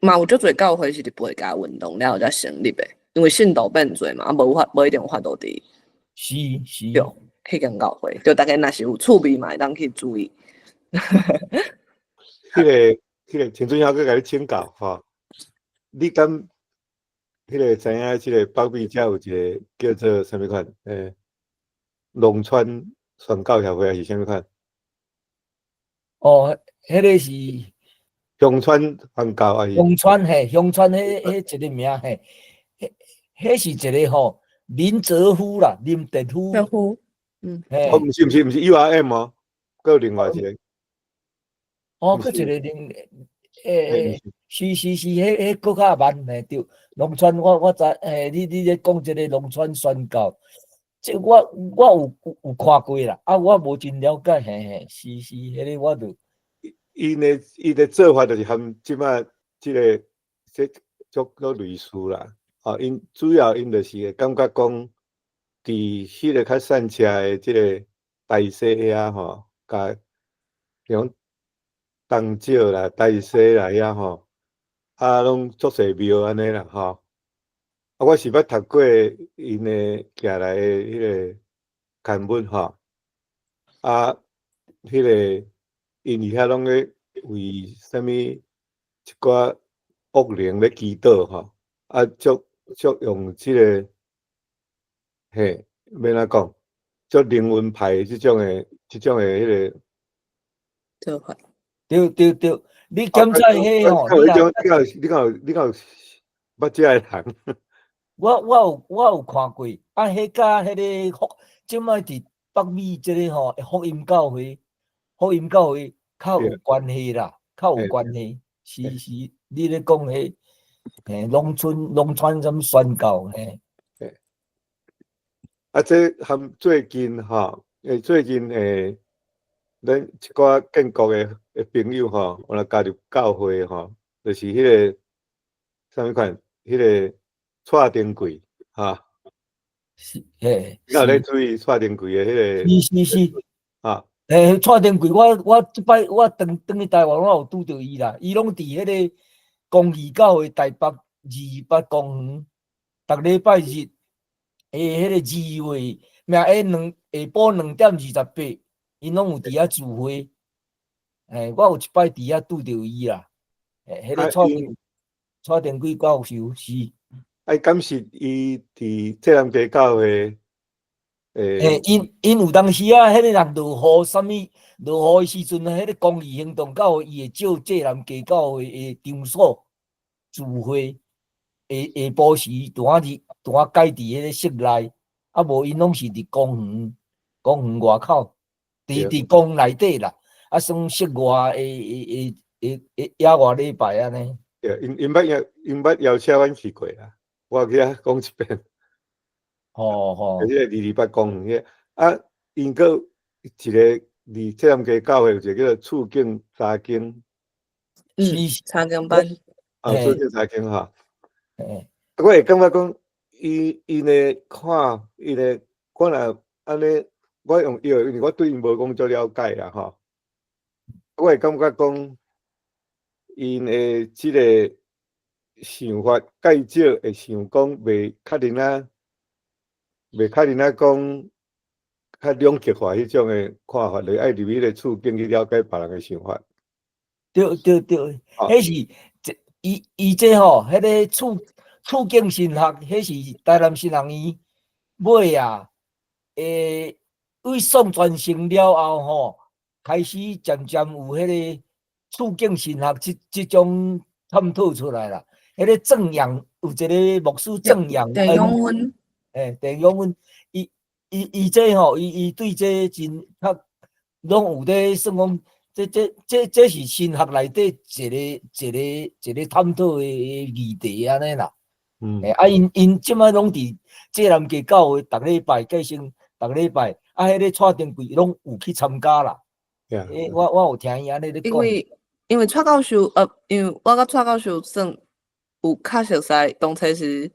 嘛有足侪教会是伫背家运动了后才成立的，因为信徒变侪嘛，无一定有法度伫。是。对，迄间教会，就大家若是有趣味嘛，会当去注意。迄个青春遐佫甲你请教吼。你敢迄个知影？即个北美遮有一个叫做啥物款？龙川宣教协会还是啥物款？迄个是乡村宣教还是？乡村嘿，乡村迄一个名嘿，迄是一个吼林泽夫啦，林德夫。毋是URM 哦，佫有另外一个。佫一个是，迄佫较慢嘿，对。农村我知，你咧讲即个农村宣教，即我有看过啦，我无真了解，嘿，是，迄个我就。伊的做法就是含即摆即个足类似啦。因主要就是会感觉讲，伫迄个较散车的即个大西遐吼，甲像东石啦、大西啦遐吼，拢足侪庙安尼啦吼。我是捌读过因的寄来的迄个刊物吼。迄个因伫遐拢咧为啥物一寡恶灵咧祈祷吼。足用即个，嘿，要哪讲？足灵魂派即种诶迄个。做法。对，你检查迄吼，你有捌遮个人？我有看过，迄甲迄个即摆伫北美即个吼福音教会较有关系啦，较有关系。是，你咧讲迄，农村什么宣教嘿。这含最近吼，最近咱一寡建国诶朋友吼，有来加入教会吼，就是迄个啥物款，迄个蔡丁贵哈。是，你有咧注意蔡丁贵诶迄个？是。啊。蔡丁贵，我即摆我转去台湾，我有拄着伊啦。伊拢伫迄个公义教会台北28公园，逐礼拜日迄个2月下晡2点28，因拢有伫遐聚会。我有一摆伫遐拄着伊啦。迄个蔡丁贵教授是。敢是伊伫浙南街教会？因有当时啊，迄个人落雨啥物，落雨时阵，迄个公益行动教会伊会借浙南街教会的场所聚会，下晡时拄仔改伫迄个室内，啊无因拢是伫公园外口，伫公园内底啦，啊算室外的野外礼拜安尼。对，因捌邀请阮去过啦，我去遐讲一遍。迄个28公园遐，因个一个伫浙南街教会有一个叫做厝境查经，查经班，厝境查经哈。我会感觉讲，因会看，我若安尼，我用因为我对因无讲足了解啦吼。我会感觉讲，因的即个想法介少会想讲袂较认讲较两极化迄种的看法，就爱入迄个厝境去了解别人的想法。对，迄是伊这吼，迄个厝境神学，迄是台南新人院尾啊，为宋传承了后吼，开始渐渐有迄个厝境神学即种探讨出来啦。迄个正阳有一个牧师正阳郑永文，郑永文，伊这吼，伊对这真较拢有咧算讲。这是神学内底一个探讨的议题安尼啦。因即摆拢伫浙南街教会，逐礼拜计先逐礼拜，迄个蔡丁贵拢有去参加啦。我有听伊安尼咧讲。因为蔡教授，因为我甲蔡教授算有较熟悉，当初是，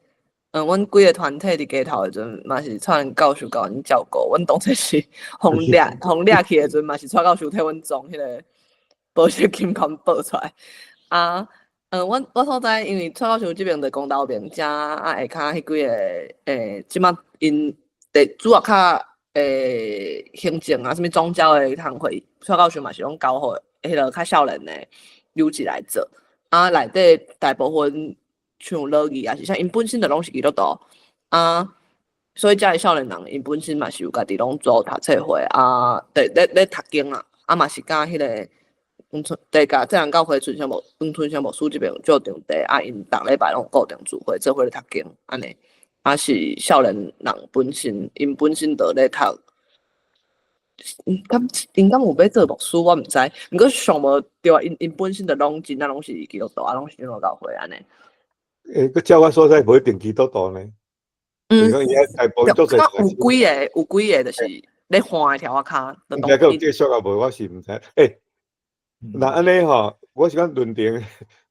阮几个团体伫街头的阵，嘛是蔡教授甲阮照顾。阮当初是互掠去的阵，嘛是蔡教授替阮装迄个保险金款报出来。我所在，因为蔡教授这边的公道面遮下骹迄几个即马因主要较行政啊，什物宗教的堂会，蔡教授嘛是拢交互迄个较少年的留起来做。内底大部分像乐意啊，是像因本身就拢是基督徒所以遮个少年人因本身嘛是有家己拢做读册会咧读经啊，嘛是甲迄个地甲浙南教会村乡牧师这边有做场地因逐礼拜拢固定聚会做伙咧读经安尼，是少年人本身因本身就咧读。因敢有要做牧师，我毋知。毋过想无对啊，因本身就拢真拢是基督徒拢是基督教会安尼。佮照我所在无一定基督徒呢。伊讲伊遐大部分做者。有几个就是咧换一条骹。应该佮有继续啊，无我是毋知。那安尼吼，我是讲论定，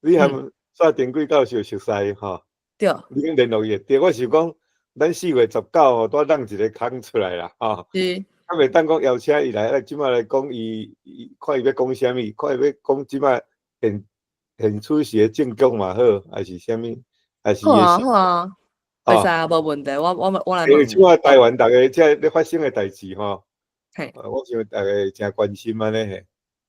你含蔡丁贵教授熟悉吼。对。你讲联络伊对，我是讲，咱4月19吼，拄让一个空出来啦，吼。是。袂当讲邀请伊来，即摆来讲伊看伊要讲啥物，看伊要讲即摆现处时的政局嘛好，还是啥物，还是。好啊，会使啊，无问题。我来问。因为即摆台湾逐个遮咧发生的代志吼，我想逐个真关心安尼嘿。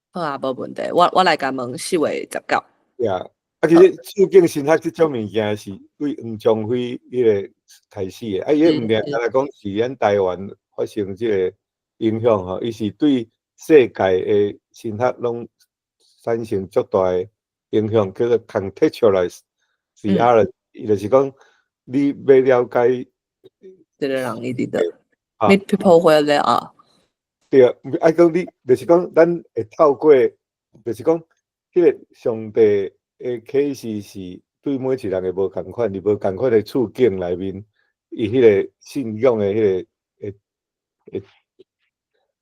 好啊，无问题。我来甲问4月19。呀，其实促进心学即种物件是对黄宗辉迄个开始的，伊毋定单来讲是咱台湾发生即个影响吼，伊是对世界的心学拢产生足大的影响，叫做 contextualize theology，伊就是讲你要了解这个人伊伫倒 ，meet people where they are。对啊，爱讲你就是讲，咱会透过，就是讲，迄个上帝的启示是对每一个人会无共款，伫无共款的处境内面，伊迄个信仰的迄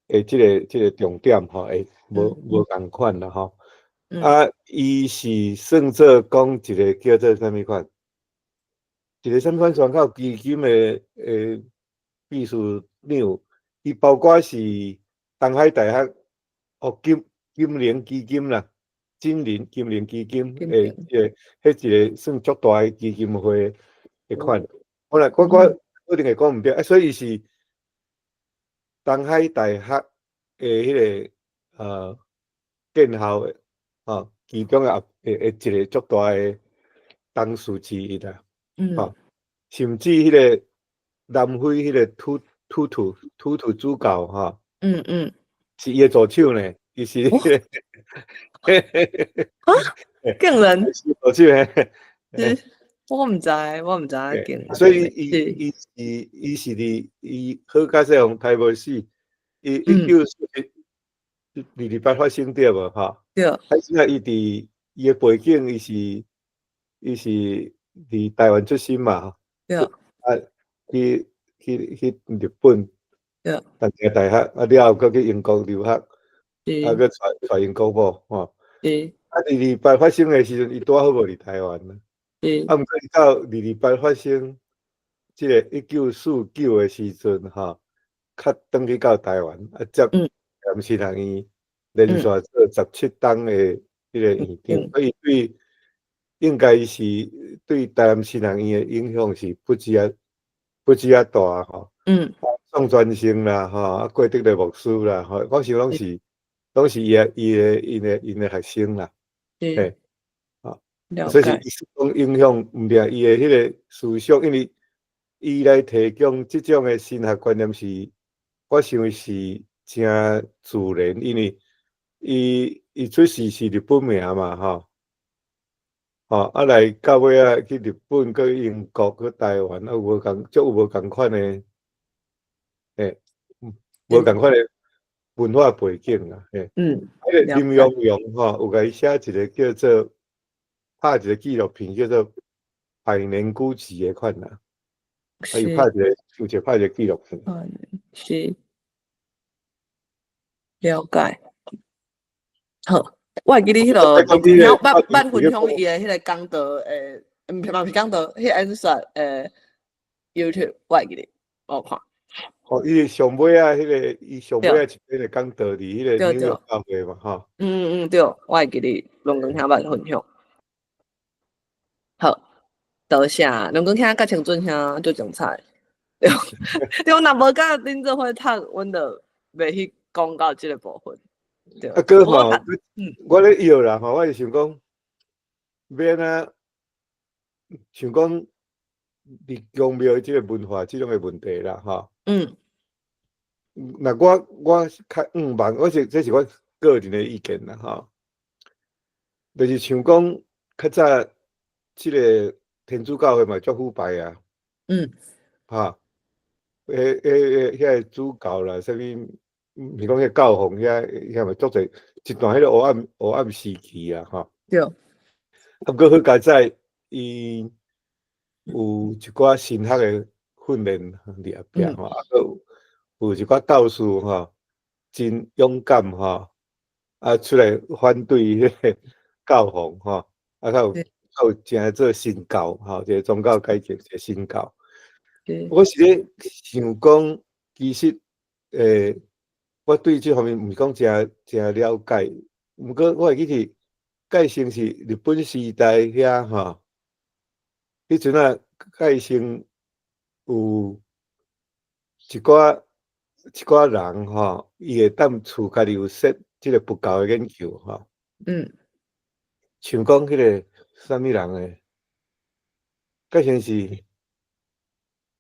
个即个重点吼，会无共款啦吼。啊，伊是算做讲一个叫做啥物款，一个啥物款全靠基金的秘书长。伊包括是东海大学金陵基金啦，金陵基金诶，迄一个算足大诶基金会的款。好啦，我一定会讲毋对，所以是东海大学诶迄个建校诶其中诶一个足大诶董事之一啦。甚至迄个南非迄个土土主教哈，是伊的助手呢，伊是迄个，竟然助手嘿，我毋知竟然。所以伊是伊好假说用台湾史，伊1948发生对无哈？对。开始伊伫伊的背景，伊是伫台湾出身嘛，对。去日本，淡江大学，了后，搁去英国留学，搁传英国母，吼。2028发生的时阵，伊拄好无伫台湾啦。毋过伊到2028发生，即个1949的时阵，吼，较转去到台湾，接南新学院连续做17档的迄个院长，所以对应该是对台南新学院的影响是不止啊大吼。宋传生啦，吼，郭德的牧师啦，吼，我想拢是伊的学生啦，嘿，所以是伊讲影响毋定伊的迄个思想，因为伊来提供即种的神学观念是，我想是真自然，因为伊出世是日本名嘛，吼，来到尾去日本、去英国、去台湾，有无共款的。无共款的文化背景啦，迄个林永荣吼，有甲伊写一个叫做拍一个纪录片，叫做《百年孤寂》的款啦，有拍一个纪录片。是了解。好，我会记你迄个万分享伊的迄个讲道毋是讲道，迄个演说YouTube 我会记你，我看。伊上尾伊上尾一篇来讲道理，迄个纽约教会嘛，吼。对，我会记你龙光兄捌分享。好，多谢龙光兄甲青准兄最精彩。对，若无甲恁做伙读，阮就袂去讲到即个部分。对。个吼，我咧摇啦吼，我是想讲，要安想讲，伫宗庙即个文化即种诶问题啦，吼。那我较望，这是我个人的意见啦，吼。就是像讲，较早即个天主教会嘛足腐败啊，迄个主教啦，啥物，是讲迄教皇遐嘛足侪一段迄个黑暗时期啊，吼。对。不过好佳在，伊有一寡神学的训练伫后壁吼，有一寡教师吼，真勇敢吼，出来反对迄个教皇吼，有正做新教吼，一个宗教改革，一个新教。我是咧想讲，其实我对这方面毋是讲真了解，毋过我会记起盖生是日本时代遐吼，迄阵啊盖生有一寡人吼，伊会当厝家己有设即个佛教的研究吼。像讲迄个啥物人诶？个先是，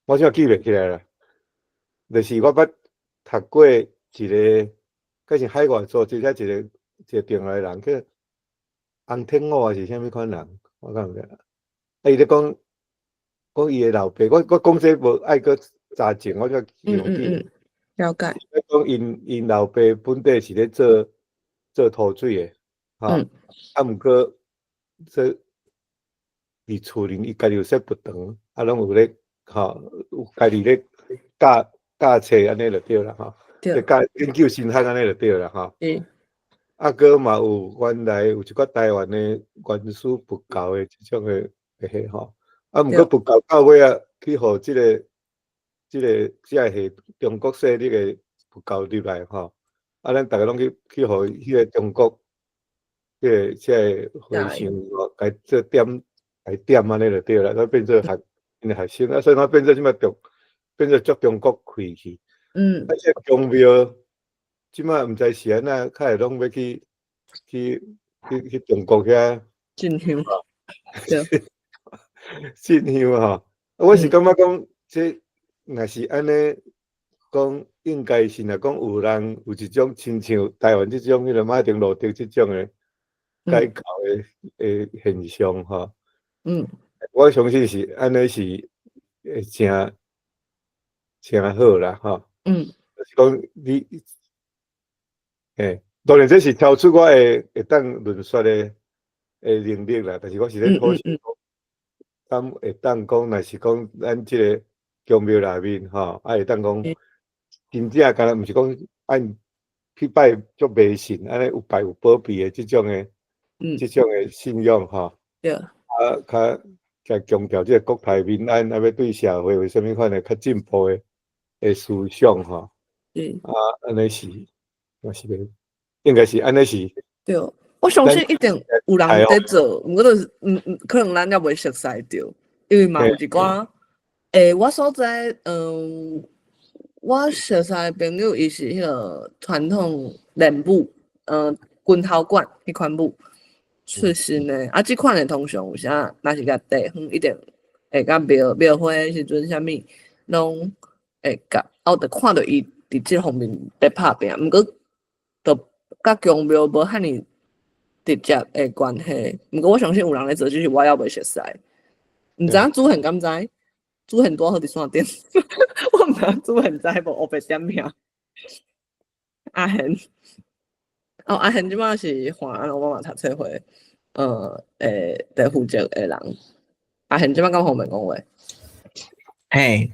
我现在记袂起来啦。就是我捌读过一个，个是海外组织遐一个中来人，叫洪天武还是啥物款人，我敢毋知。伊咧讲伊诶老爸，我讲这无爱搁查证，我才用记。了解。讲因老爸本地是咧做土水诶，啊，毋过说伫厝里伊家己有说不长，啊，拢有咧，有家己咧教册安尼就对啦，咧研究生学安尼就对啦，啊，搁嘛有原来有一寡台湾诶原始佛教诶即种诶迄啊，毋过佛教到尾啊，去互即个系中国势力诶佛教入来啊，咱逐个拢去互迄个中国即个和尚该做来点安尼就对啦，那变做因诶学生啊，所以它变做即摆变做足中国气去。啊，即个宫庙即摆毋知是安怎，较会拢要去中国遐进香，进香我是感觉讲，这若是安尼讲，应该是若讲有人有一种亲像台湾即种迄个马丁路德即种诶改教诶现象我相信是安尼是诚好啦就是讲你当然这是超出我会当论说诶能力啦，但是我是咧讨论讲，会当讲，若是讲咱即个宫庙内面会当讲真正敢若毋是讲按去拜足迷信，安尼有拜有保庇诶即种诶信仰较强调即个国泰民安，要对社会有啥物款诶较进步诶思想安尼是，我是应该是安尼是。对，我相信一定有人在做，毋过就是可能咱也袂熟悉着，因为嘛有一寡我所在我熟悉的朋友伊是迄个传统练舞，拳头馆迄款舞出身的，啊，即款的通常有啥，若是甲地方一定会甲庙会时阵啥物，拢会甲，我着看到伊伫即方面在拍拼，毋过着甲宫庙无遐尼直接的关系。毋过我相信有人咧做，只是我还袂熟悉。毋知影主很敢知？主很多好伫线顶，我毋知主很知无，我被点名。阿贤，阿贤即摆是换我嘛读册会，在负责的人。阿贤即摆敢方便讲话？嘿，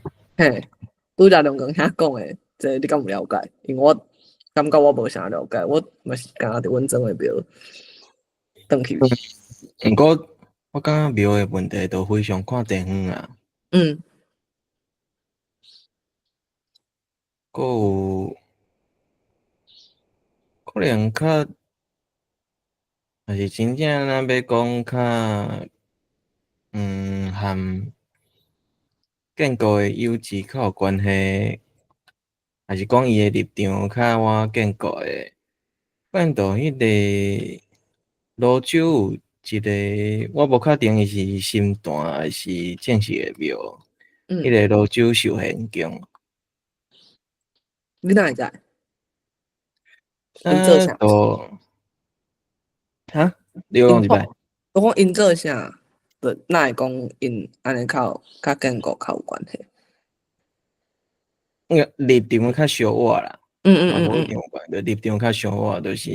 拄则龙光遐讲的，这你敢有了解？因为我感觉我无啥了解，我嘛是敢伫阮庄的庙转去。毋过我感觉庙的问题都非常看地方啊。阁有可能较，还是真正咱要讲较，和建构的优质较有关系，还是讲伊的立场较我建构的，反倒迄个泸州有一个，我无确定伊是新坛还是正式的庙，迄个泸州寿贤宫。你哪会知？因做啥？你讲一摆。我讲因做啥？就哪会讲因安尼较建构较有关系？立场较小我啦。无一定有关，就立场较小我，就是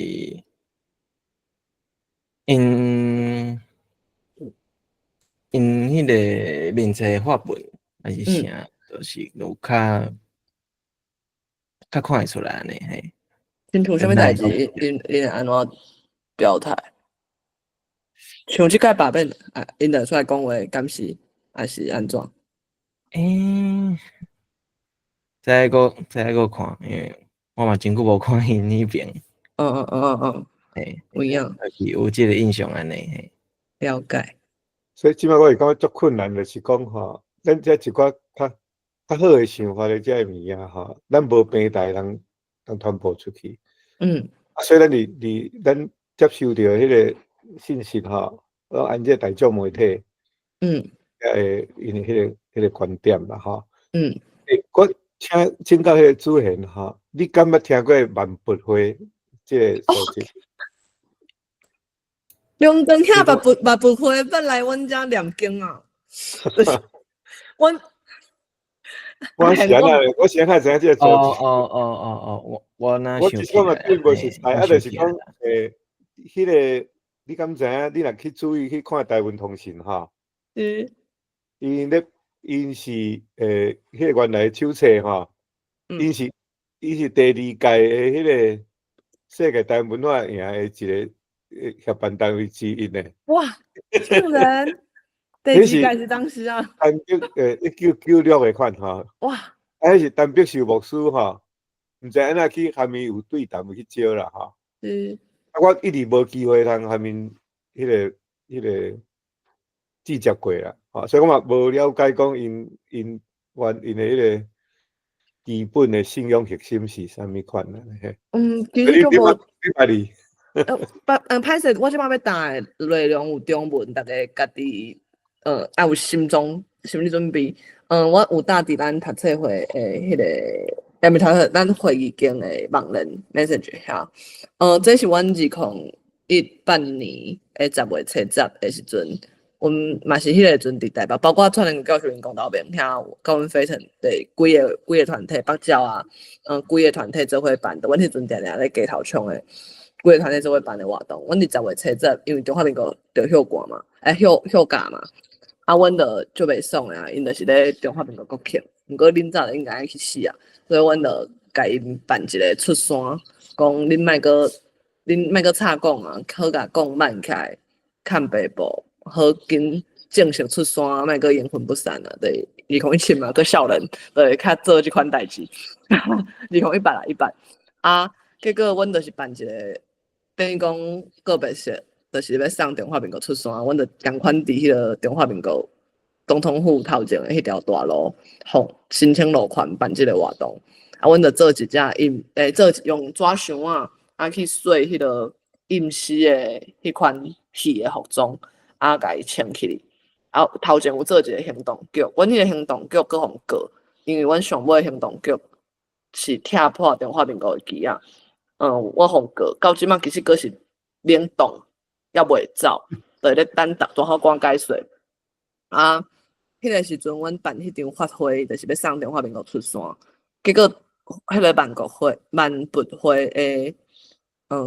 因迄个面册法本还是啥，就是有较看会出来安尼嘿。因做啥物代志？因安怎表态？像即届罢免因就出来讲话，敢是还是安怎？再个看，因为我嘛真久无看因迄边。有影。有即个印象安尼嘿。了解。所以即摆我是感觉足困难，就是讲咱这一寡较好的想法咧，这物件咱无平台通传播出去。所以咱接受到迄个信息按这大众媒体，嗯因迄个观点啦，吼。嗯，我请教迄个主持人吼，你敢捌听过万佛花这个组织？中灯遐把不会本来阮遮念经啊，就是阮我是安那，我是安那知影这个组织。我哪我想起来是讲啊，并无熟悉，我就是讲想起来了，迄个你敢知影？你若去注意去看台湾通信吼，因是迄个原来手册吼，因是第2届的迄个世界台湾文化营的一个协办单位之一呢。哇，竟然第几届是当时啊？单壁1996的款吼，哇，迄是单壁寿牧师吼，毋知安那去下面有对谈去招啦吼。我一直无机会通下面迄个记接过啦，所以我嘛无了解讲因的迄个基本的信仰核心是啥物款啦。其实就无。你歹势，我即摆要答的内容有中文，大家家己要有心理准备。我有搭伫咱读册会诶迄个，咪读册咱会议间的网人 message 遐。这是阮2018年10月初10的时阵，阮嘛是迄个阵伫台北，包括串联教学员公道边遐，甲阮非常对几个团体，北教啊，几个团体做伙办的，阮迄阵定定咧街头冲诶。几个团体做伙办的活动，阮伫10月初10，因为中华民国着休假嘛，休假嘛，阮就袂爽啊，因就是咧中华民国国庆，毋过恁早就应该去死啊，所以阮就甲因办一个出山，讲恁莫阁插讲啊，好甲讲慢起来，看北部，好紧正式出山，莫阁阴魂不散啊，对，2017嘛，个少年，对，较做即款代志，2018啦，18啊，结果阮就是办一个。等于讲个别说，就是要送中华民国出山，阮就共款伫迄个中华民国总统府头前的迄条大路，申请路权办即个活动。阮就做一只做用纸箱去洗迄个임시的迄款戏的服装，甲伊穿起哩。头前有做一个行动剧，阮迄个行动剧佫互过，因为阮上尾行动剧是拆破中华民国的旗啊。我互过，到即马其实佫是冷冻，还袂走，就咧等大法官解说。迄个时阵，阮办迄场法会，就是要送中华民国出山。结果，迄个万佛花诶，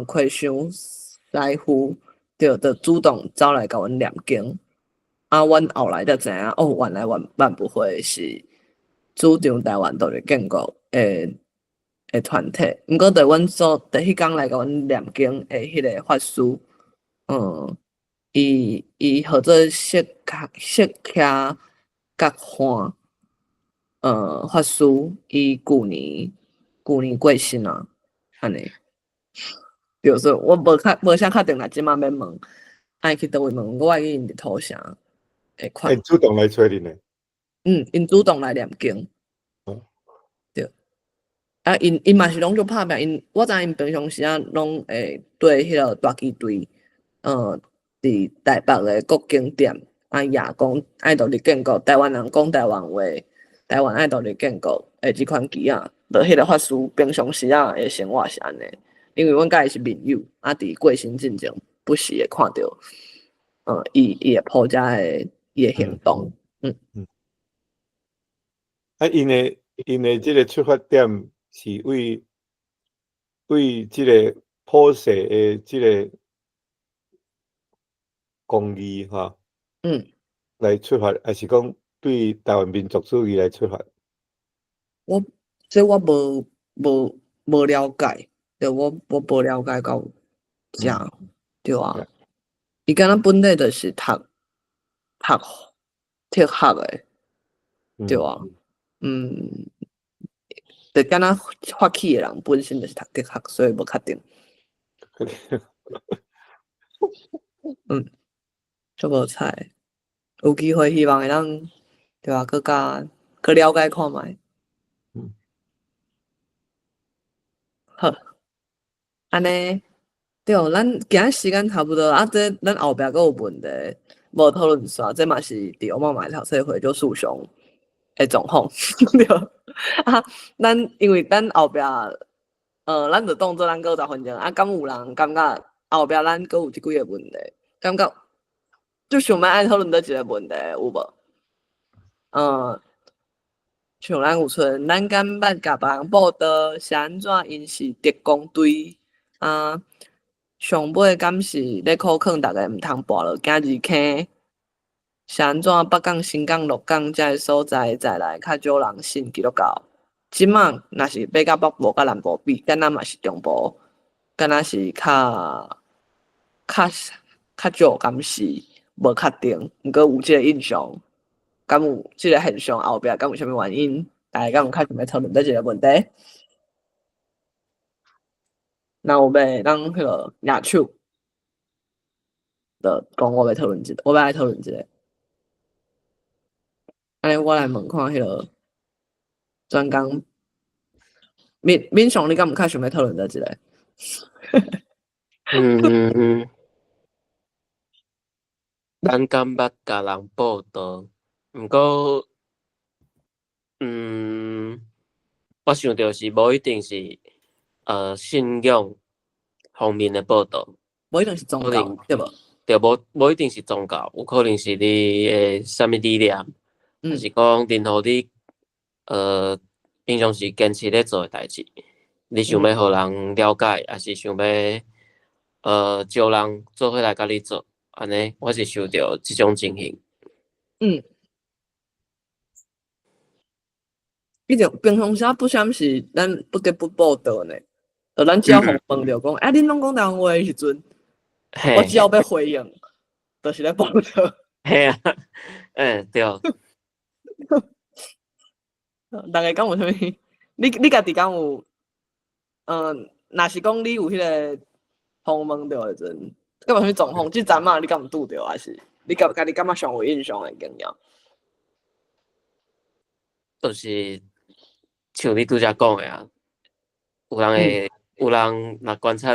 魁商师傅就主动走来甲阮念经。阮后来才知影，原来万佛花是主张台湾独立建国诶团体，毋过伫阮伫迄天来甲阮念经诶迄个法师，伊号做释迦觉欢，法师，伊旧年过身啊，安尼。对，所以我无啥确定啦，即马要问，爱去倒位问，我爱去因伫土城会看。主动来找恁诶。因主动来念经。对。因嘛是拢就拍拼，我知因平常时拢会对迄个大旗队，伫台北的国景点夜讲爱独立建国，台湾人讲台湾话，台湾爱独立建国即款旗就迄个法师平常时的生活是安尼，因为阮甲伊是盟友，伫过身进前不时会看到，伊会抛遮伊的行动，因的即个出发点是为即个普世的即个公义来出发，还是讲对台湾民族主义来出发？我无了解，对我无了解到遮，对啊。伊敢若本来就是读学的，对啊。就敢若发起的人本身就是读哲学，所以无确定。足无彩，有机会希望会当对啊，佮了解看觅。好，安尼对，咱今日时间差不多啊，这咱后壁阁有问题，无讨论煞，这嘛是伫我妈妈头说会就诉讼的状况，对啊，因为咱后壁咱就当做咱阁有10分钟，啊，敢有人感觉后壁咱阁有即几个问题，感觉就想要爱讨论倒一个问题有无？像咱有剩，咱敢捌甲别人报道是安怎因是特工队啊？上尾敢是咧苦劝逐个毋通跋落今日坑，是安怎北港、新港、鹿港遮个所在再来较少人信基督教？即马若是要甲北部甲南部比，敢若嘛是中部，敢若是较少，敢是无确定，毋过有即个印象。敢有即个现象后壁敢有啥物原因？大家敢有较想要讨论倒一个问题？那有要咱迄个举手，就讲我要讨论一个，我要来讨论一个。安尼我来问看迄个专工敏雄，你敢有较想要讨论倒一个？咱敢捌甲人报道，毋过，我想着是无一定是信仰方面的报道，无一定是宗教，对无？对，无一定是宗教，有可能是你诶啥物理念，还是讲任何你平常时坚持咧做诶代志，你想要互人了解，还是想要招人做伙来甲你做，安尼我是想着即种情形。毕竟平常时不啥是咱不得不报道呢。就咱只要互问着讲，恁拢讲台湾话的时阵，我只要要回应，就是咧报道。嘿啊，对。大概讲有啥物？你家己讲有，若是讲你有迄个访问着的时阵，敢有啥物状况？即阵嘛，你敢有拄着，还是你家己感觉上有印象的经验？就是像你拄则讲的啊，有人若观察，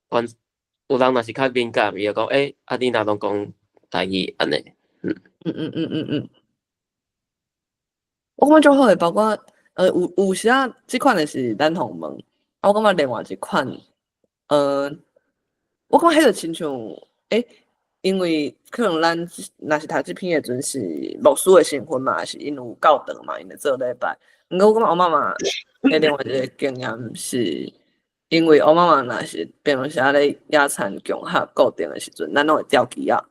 有人若是较敏感，伊就讲，你若拢讲台语安尼，我感觉足好诶，包括有时啊，即款诶是咱访问，我感觉另外一款，我感觉迄个亲像，因为可能咱若是读即篇诶阵是牧师诶身份嘛，还是因有教堂嘛，因会做礼拜。毋过我感觉我妈妈诶另外一个经验是，因为我妈妈若是平常时啊咧野餐共学固定诶时阵，咱拢会调机啊，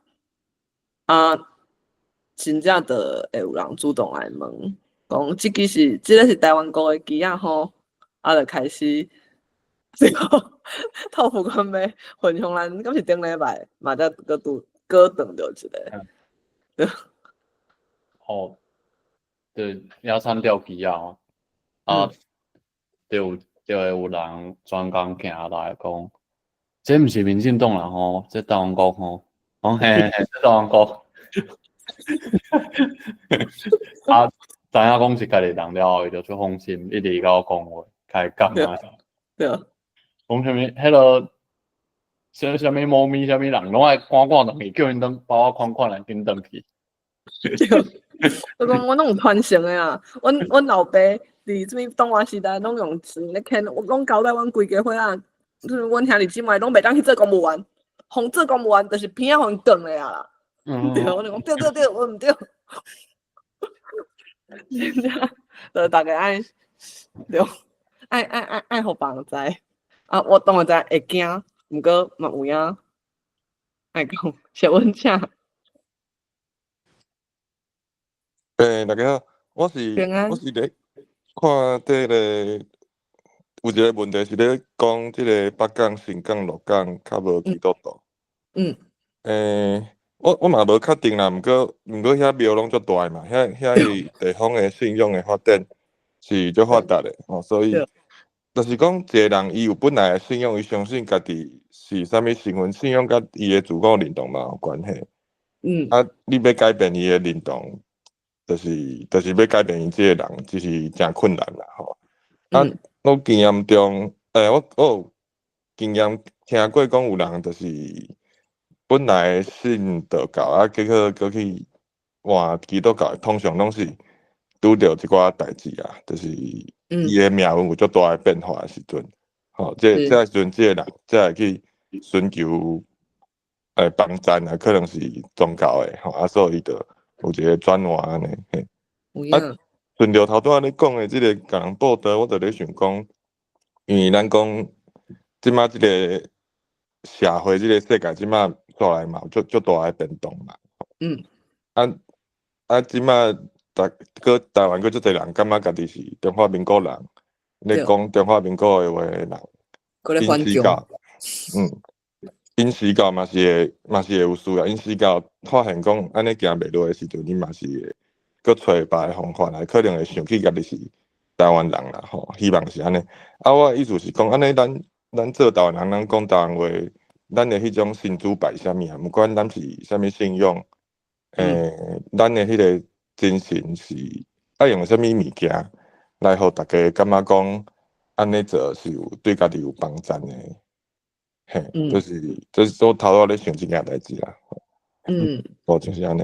真正就会有人主动来问，讲即个是台湾国诶机啊吼，就开始。透付款要分享咱，敢是顶礼拜嘛才搁顿着一个。对，野餐钓鱼啊，就会有人专工行来讲，这毋是民进党啦吼，这台湾国吼，讲嘿，这台湾国，知影讲是家己人了后，伊就出放心，一直甲我讲话，开讲啊。对啊。讲啥物？迄个啥物猫咪，啥物人，拢爱赶转去，叫因把我看来紧转去。我讲我拢有传承诶啊！阮老爸伫什物动画时代拢用钱咧牵，我拢交代阮规家伙仔，就是阮兄弟姊妹拢袂当去做公务员，互做公务员就是偏啊互因转诶啊啦。对，我就讲对，我毋对。就大家爱对，爱互别人知。我当然知会惊，毋过嘛有影爱讲小问请。大家好，我是咧看这个有一个问题是咧讲这个北港、新港、鹿港较无基督徒。我嘛无确定啦，毋过遐庙拢足大嘛，遐地方的信仰的发展是足发达的所以。就是讲，一个人伊有本来的信仰，伊相信家己是啥物身份，信仰甲伊的自我认同嘛有关系。你要改变伊的认同，就是要改变伊这个人，就是真困难啦吼。我经验中，我有经验听过讲有人就是本来信道教啊，结果过去换基督教，通常拢是拄着一寡代志啊，就是伊的命运有足大的变化的时阵，吼，这时阵这个人才会去寻求帮赞啊，可能是宗教的吼，啊，所以伊就有一个转换安尼，嘿。啊，顺着头拄仔你讲的即个甲人报道，我就咧想讲，因为咱讲即马即个社会、即个世界即马出来嘛，足大的变动嘛。即马台湾，足侪人感觉家己是中华民国人，咧讲中华民国的话的人，因死教，因死教嘛是会有需要，因死教发现讲安尼行袂落的时阵，你嘛是会搁找别个方法来，可能会想起家己是台湾人啦，吼，希望是安尼。我意思是讲，安尼咱做台湾人，咱讲台湾话，咱的迄种信主拜啥物啊？毋管咱是啥物信仰，咱的迄个精神是爱用啥物物件来互大家感觉讲安尼做是有对家己有帮助的。嘿，就是我头仔咧想即件代志啦。无就是安尼。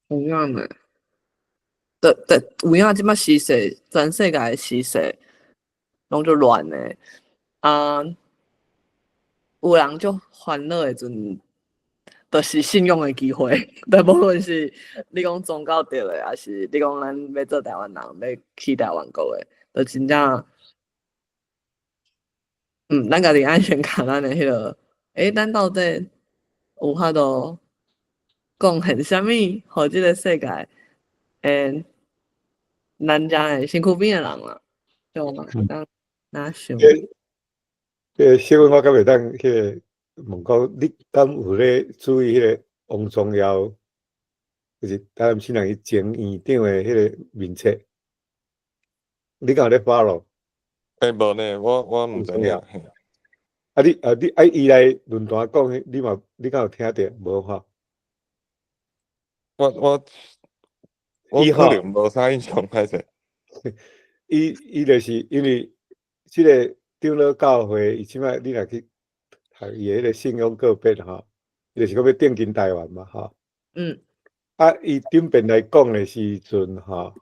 有影诶，有影即摆时势，全世界诶时势拢足乱诶。有人足烦恼诶阵，就是信用诶机会。但无论是你讲宗教对诶，还是你讲咱要做台湾人，要去台湾国诶，就真正，咱家己爱先看咱诶迄个，咱到底有法度贡献啥物，互即个世界，咱遮诶身躯边诶人啦，就当哪想？小文我敢袂当迄个问讲，你敢有咧注意迄个王宗尧，就是台湾新人伊前院长诶迄个面册？你敢有咧 follow？无呢，我毋知影。你伊来论坛讲，你敢有听着？无哈？我可能无啥印象，歹势。伊就是因为即个长老教会，伊即摆你若去读伊迄个信仰个别吼，伊就是讲要定进台湾嘛吼。伊顶边来讲的时阵吼，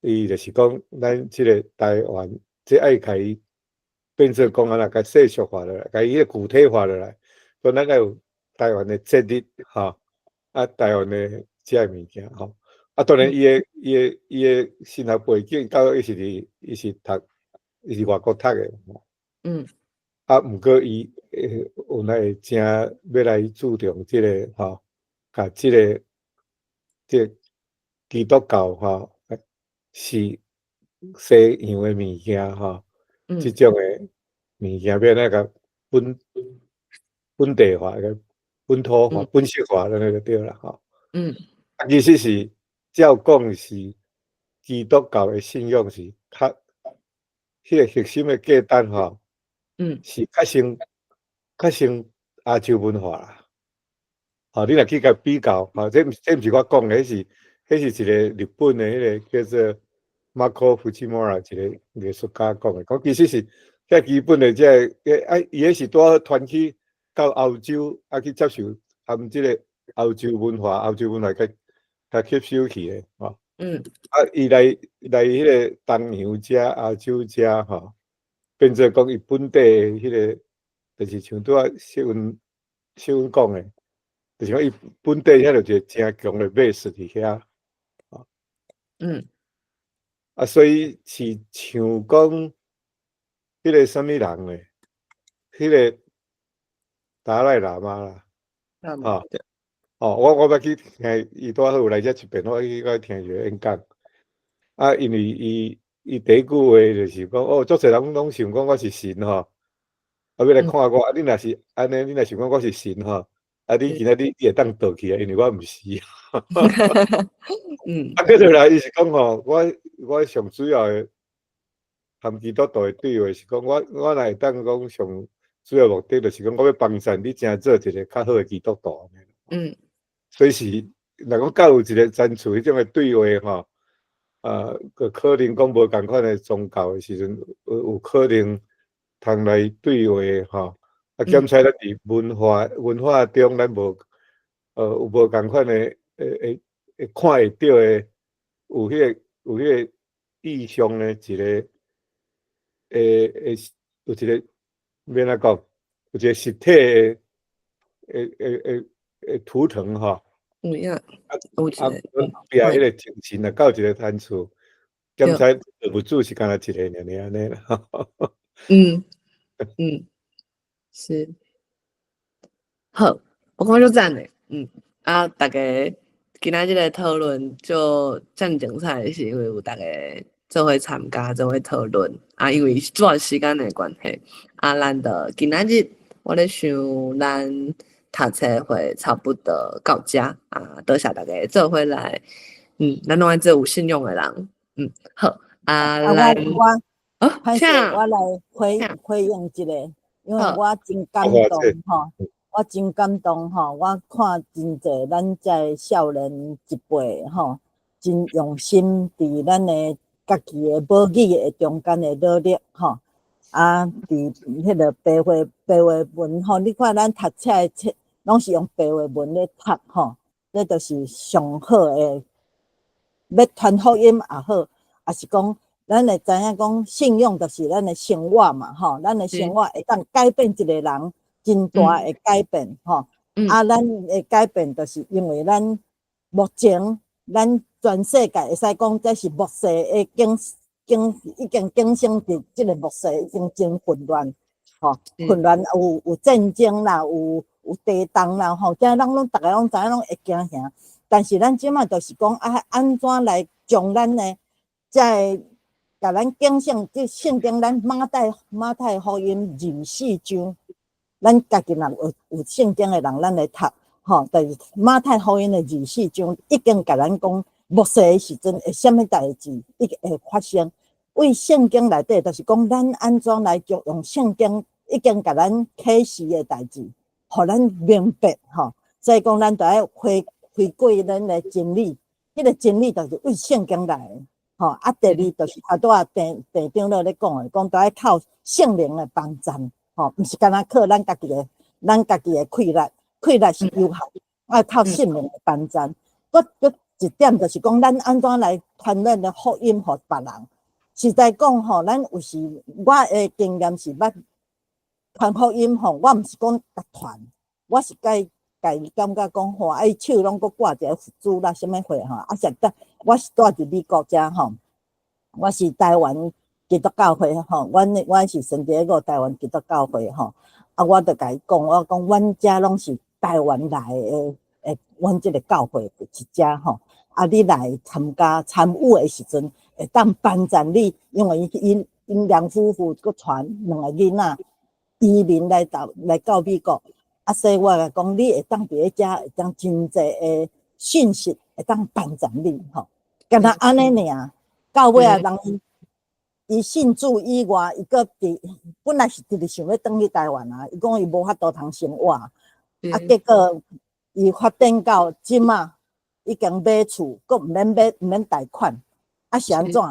伊就是讲咱即个台湾，即爱甲伊变做讲啊啦，甲世俗化落来，甲伊迄个具体化落来，说咱有台湾的节日吼，台湾的即个物件吼。当然，伊的神学背景到伊是外国读的，毋过伊有来真要来注重即个吼，甲即个基督教吼是西洋的物件吼，即种的物件要那个本地化、个本土化、本色化，那个就对啦吼。其实是。照讲是基督教的信仰是较迄个核心的价值吼，是较像亚洲文化啦。你若去甲比较，这毋是我讲的，迄是一个日本的迄个叫做马可夫妻莫拉一个艺术家讲的。其实是遐基本的伊迄是拄传去到欧洲去接受含即个欧洲文化甲吸收去诶，吼。伊来迄个东洋遮、亚洲遮，吼，变做讲伊本地诶迄个，就是像拄仔小文讲诶，就是讲伊本地遐就一个真强诶 base 伫遐，所以是像讲迄个啥物人诶，迄个达赖喇嘛啦，我捌去听伊拄好来遮一遍，我去听伊个演讲。因为伊第一句话就是讲，足侪人拢想讲我是神吼，要来看我。你若是安尼，你若想讲我是神吼，你今仔日会当倒去啊，因为我毋是。接落来伊是讲吼，我上主要的含基督徒的对话是讲，我若会当讲上主要目的就是讲，我要帮助你，真做一个较好的基督徒。所以是，若讲较有一个专处迄种的对话吼，可能讲无共款的宗教的时阵，有可能通来对话吼，啊，检查咱伫文化中，咱无有无共款的看会到的，有迄个意向的一个有一个免怎讲，有一个实体的图腾吼。有影，有一个，壁迄个精神啊，到一个摊处，检查物主是干那一个尔安尼啦。是，好，我看就这样嘞，大家今仔日个讨论就这样精彩，是因为有大家做伙参加，做伙讨论因为主要时间的关系咱就今仔日我咧想咱读册会差不多到遮多谢大家做伙来，咱拢爱做有信用的人，好来，请我来回应一下，因为我真感动吼，我真感动吼，我看真侪咱遮少年一辈吼，真用心伫咱的家己的母语的中间的努力吼，伫迄个白话文吼，你看咱读册的册，拢是用白话文咧读吼，这就是上好的，要传福音也好，也是讲。咱会知影讲信用就是咱的生活嘛，吼，咱的生活会当改变一个人真大的改变，吼，咱的改变就是因为咱目前咱全世界会使讲这是末世的已经经生伫即个末世已经真混乱，吼，混乱有战争啦，有地动啦，吼，这人拢大家拢知影拢会惊吓，但是咱即马就是讲安怎来将咱的在甲咱敬圣，即圣经咱马太福音24章，咱家己若有圣经的人，咱来读吼，就是马太福音的24章，已经甲咱讲末世的时阵会啥物代志，会发生。为圣经内底，就是讲咱安怎来用圣经已经甲咱启示的代志，互咱明白吼。所以讲，咱就要回归咱的真理，迄个真理就是为圣经来的。吼，第二就是拄店长咧讲的，讲都要靠圣灵的帮助，吼，毋是干那靠咱家己的气力是有限，要靠圣灵的帮助。搁一点就是讲，咱安怎来传咱的福音互别人？实在讲吼，咱有时我的经验是捌传福音吼，我毋是讲甲传，我是家己感觉讲吼，手拢搁挂一个佛珠啦，啥物货吼，实在我是住伫美国遮吼，我是台湾基督教会吼，我是圣地亚哥台湾基督教会吼，我就甲伊讲，我讲阮遮拢是台湾来的，阮即个教会一遮吼，你来参与的时阵，会当帮助你，因为因两夫妇搁传两个囡仔移民来到美国。所以我讲，你会当伫咧遮，会当真济的讯息，会当帮助你吼。干那安尼尔，到尾人伊信主以外，伊搁本来是直直想要转去台湾伊讲伊无法度通生活，结果伊发展到即马已经买厝，搁毋免贷款，是安怎？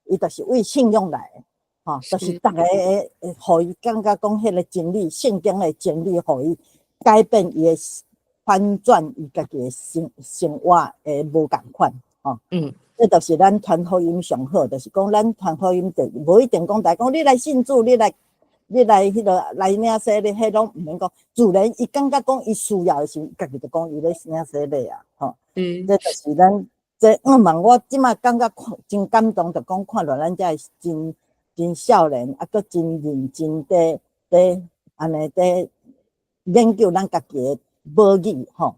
伊就是为信用来的，吼，就是逐个会互伊感觉讲迄个真理，圣经的真理，互伊。改变伊的反转，伊家己的生活会无共款吼。这就是咱传福音上好，就是讲咱传福音就无一定讲大家讲你来信主，你来迄个来领洗礼，迄拢毋免讲。自然伊感觉讲伊需要的时候，家己就讲伊咧领洗礼吼。这就是咱这我即马感觉真感动，就讲看到咱遮真少年，搁真认真地安尼地。研究咱家己的母语吼，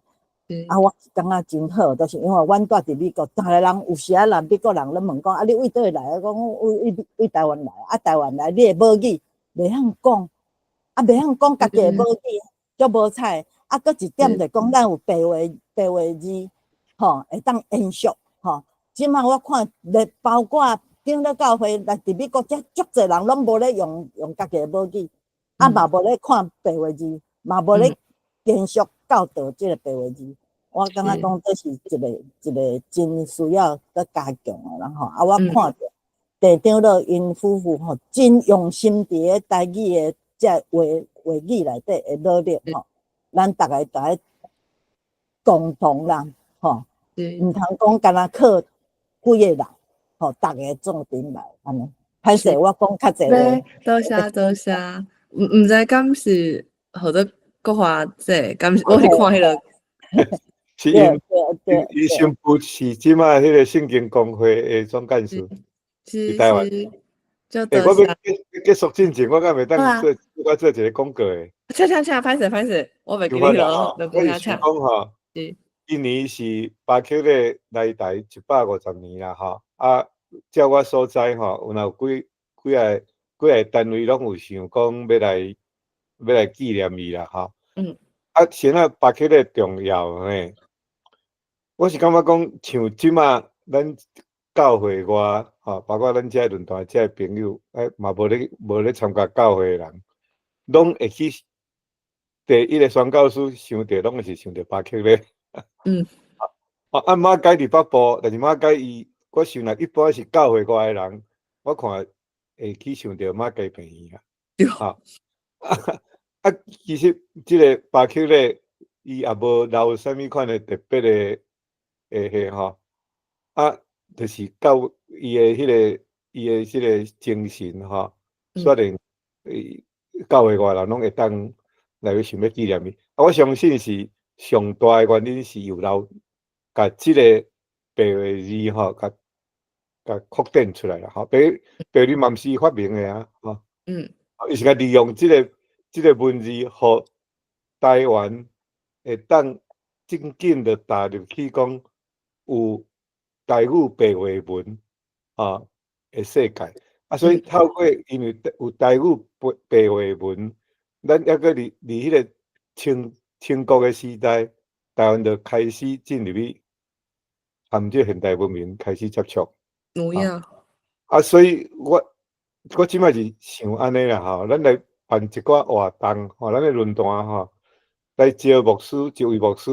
我感觉真好，就是因为阮住伫美国，逐个人有时人美国人咧问讲，你为倒来？讲为台湾来，台湾来，你的母语袂晓讲，袂晓讲家己的母语，足无彩。搁一点就讲咱有白话字，吼，会当延续吼。即马我看咧，包括长老教会来伫美国，遮足侪人拢无咧用家己的母语，嘛无咧看白话字。嘛无咧延续教导即个白话字，我感觉讲这是一个真需要搁加强的，然后我看着地长老因夫妇吼，真用心伫咧台语诶这话语内底会努力吼，咱大家共同啦吼，毋通讲干那靠几个人吼，大家做阵来安尼。歹势，我讲较济话。多谢，毋知敢是或者国华这，敢是我是看迄个。是伊新妇是即马迄个圣经公会诶总干事，是台湾。我要结束进前，我敢袂当做一个广告诶。请，歹势，我袂记你咯，就讲下请。讲吼，今年是巴克勒来台150年啦吼，啊，照我所知吼，有几个单位拢有想讲要来纪念伊啦吼。啊，先巴克勒重要嘿。我是感觉讲，像即马咱教会外，吼，包括咱遮论坛遮朋友，嘛无咧参加教会诶人，拢会去第一个宣教师想着，拢是想着巴克勒。啊，马街伫北部，但是马街我想来一般是教会外诶人，我看会去想着马街病院啊。啊，其实即个巴克勒伊也无留啥物款诶特别诶。吼，啊，就是到伊诶即个精神吼，虽然教会外人拢会当来去想要纪念伊，啊，我相信是上大诶原因是有留，甲即个白话字吼，甲扩展出来啦，吼，白字嘛毋是发明诶啊，吼，伊是甲利用即个文字，互台湾会当正经的踏入去讲。有台语白话文的世界啊，所以透过因为有台语白话文，咱抑个伫迄个清国的时代，台湾就开始进入去含这现代文明开始接触。有影。啊，所以我即摆是想安尼啦吼，咱来办一寡活动吼，咱的论坛吼，来招牧师，一位牧师，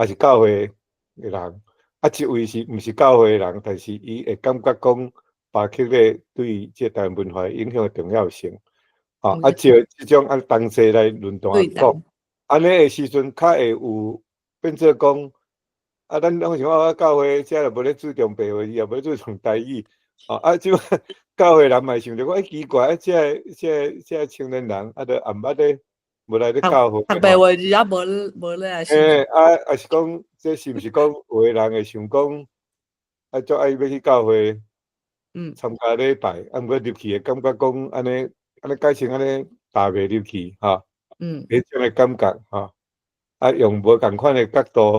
也是教会的人。啊，一位是毋是教会诶人，但是伊会感觉讲巴克勒对即台湾文化影响诶重要性，啊，招即种同齐来论坛讲，安尼诶时阵较会有变做讲，啊，咱拢想教会遮就无咧注重白话字，也无咧注重台语，啊，即摆教会人嘛想着讲，奇怪，遮青年人都暗捌咧。无来咧教会，读白话字也无咧来。也是讲，这是毋是讲有诶人会想讲，足爱要去教会，参加礼拜，毋过入去诶感觉讲，安尼改成安尼踏袂入去，哈，迄种诶感觉，哈，用无共款诶角度。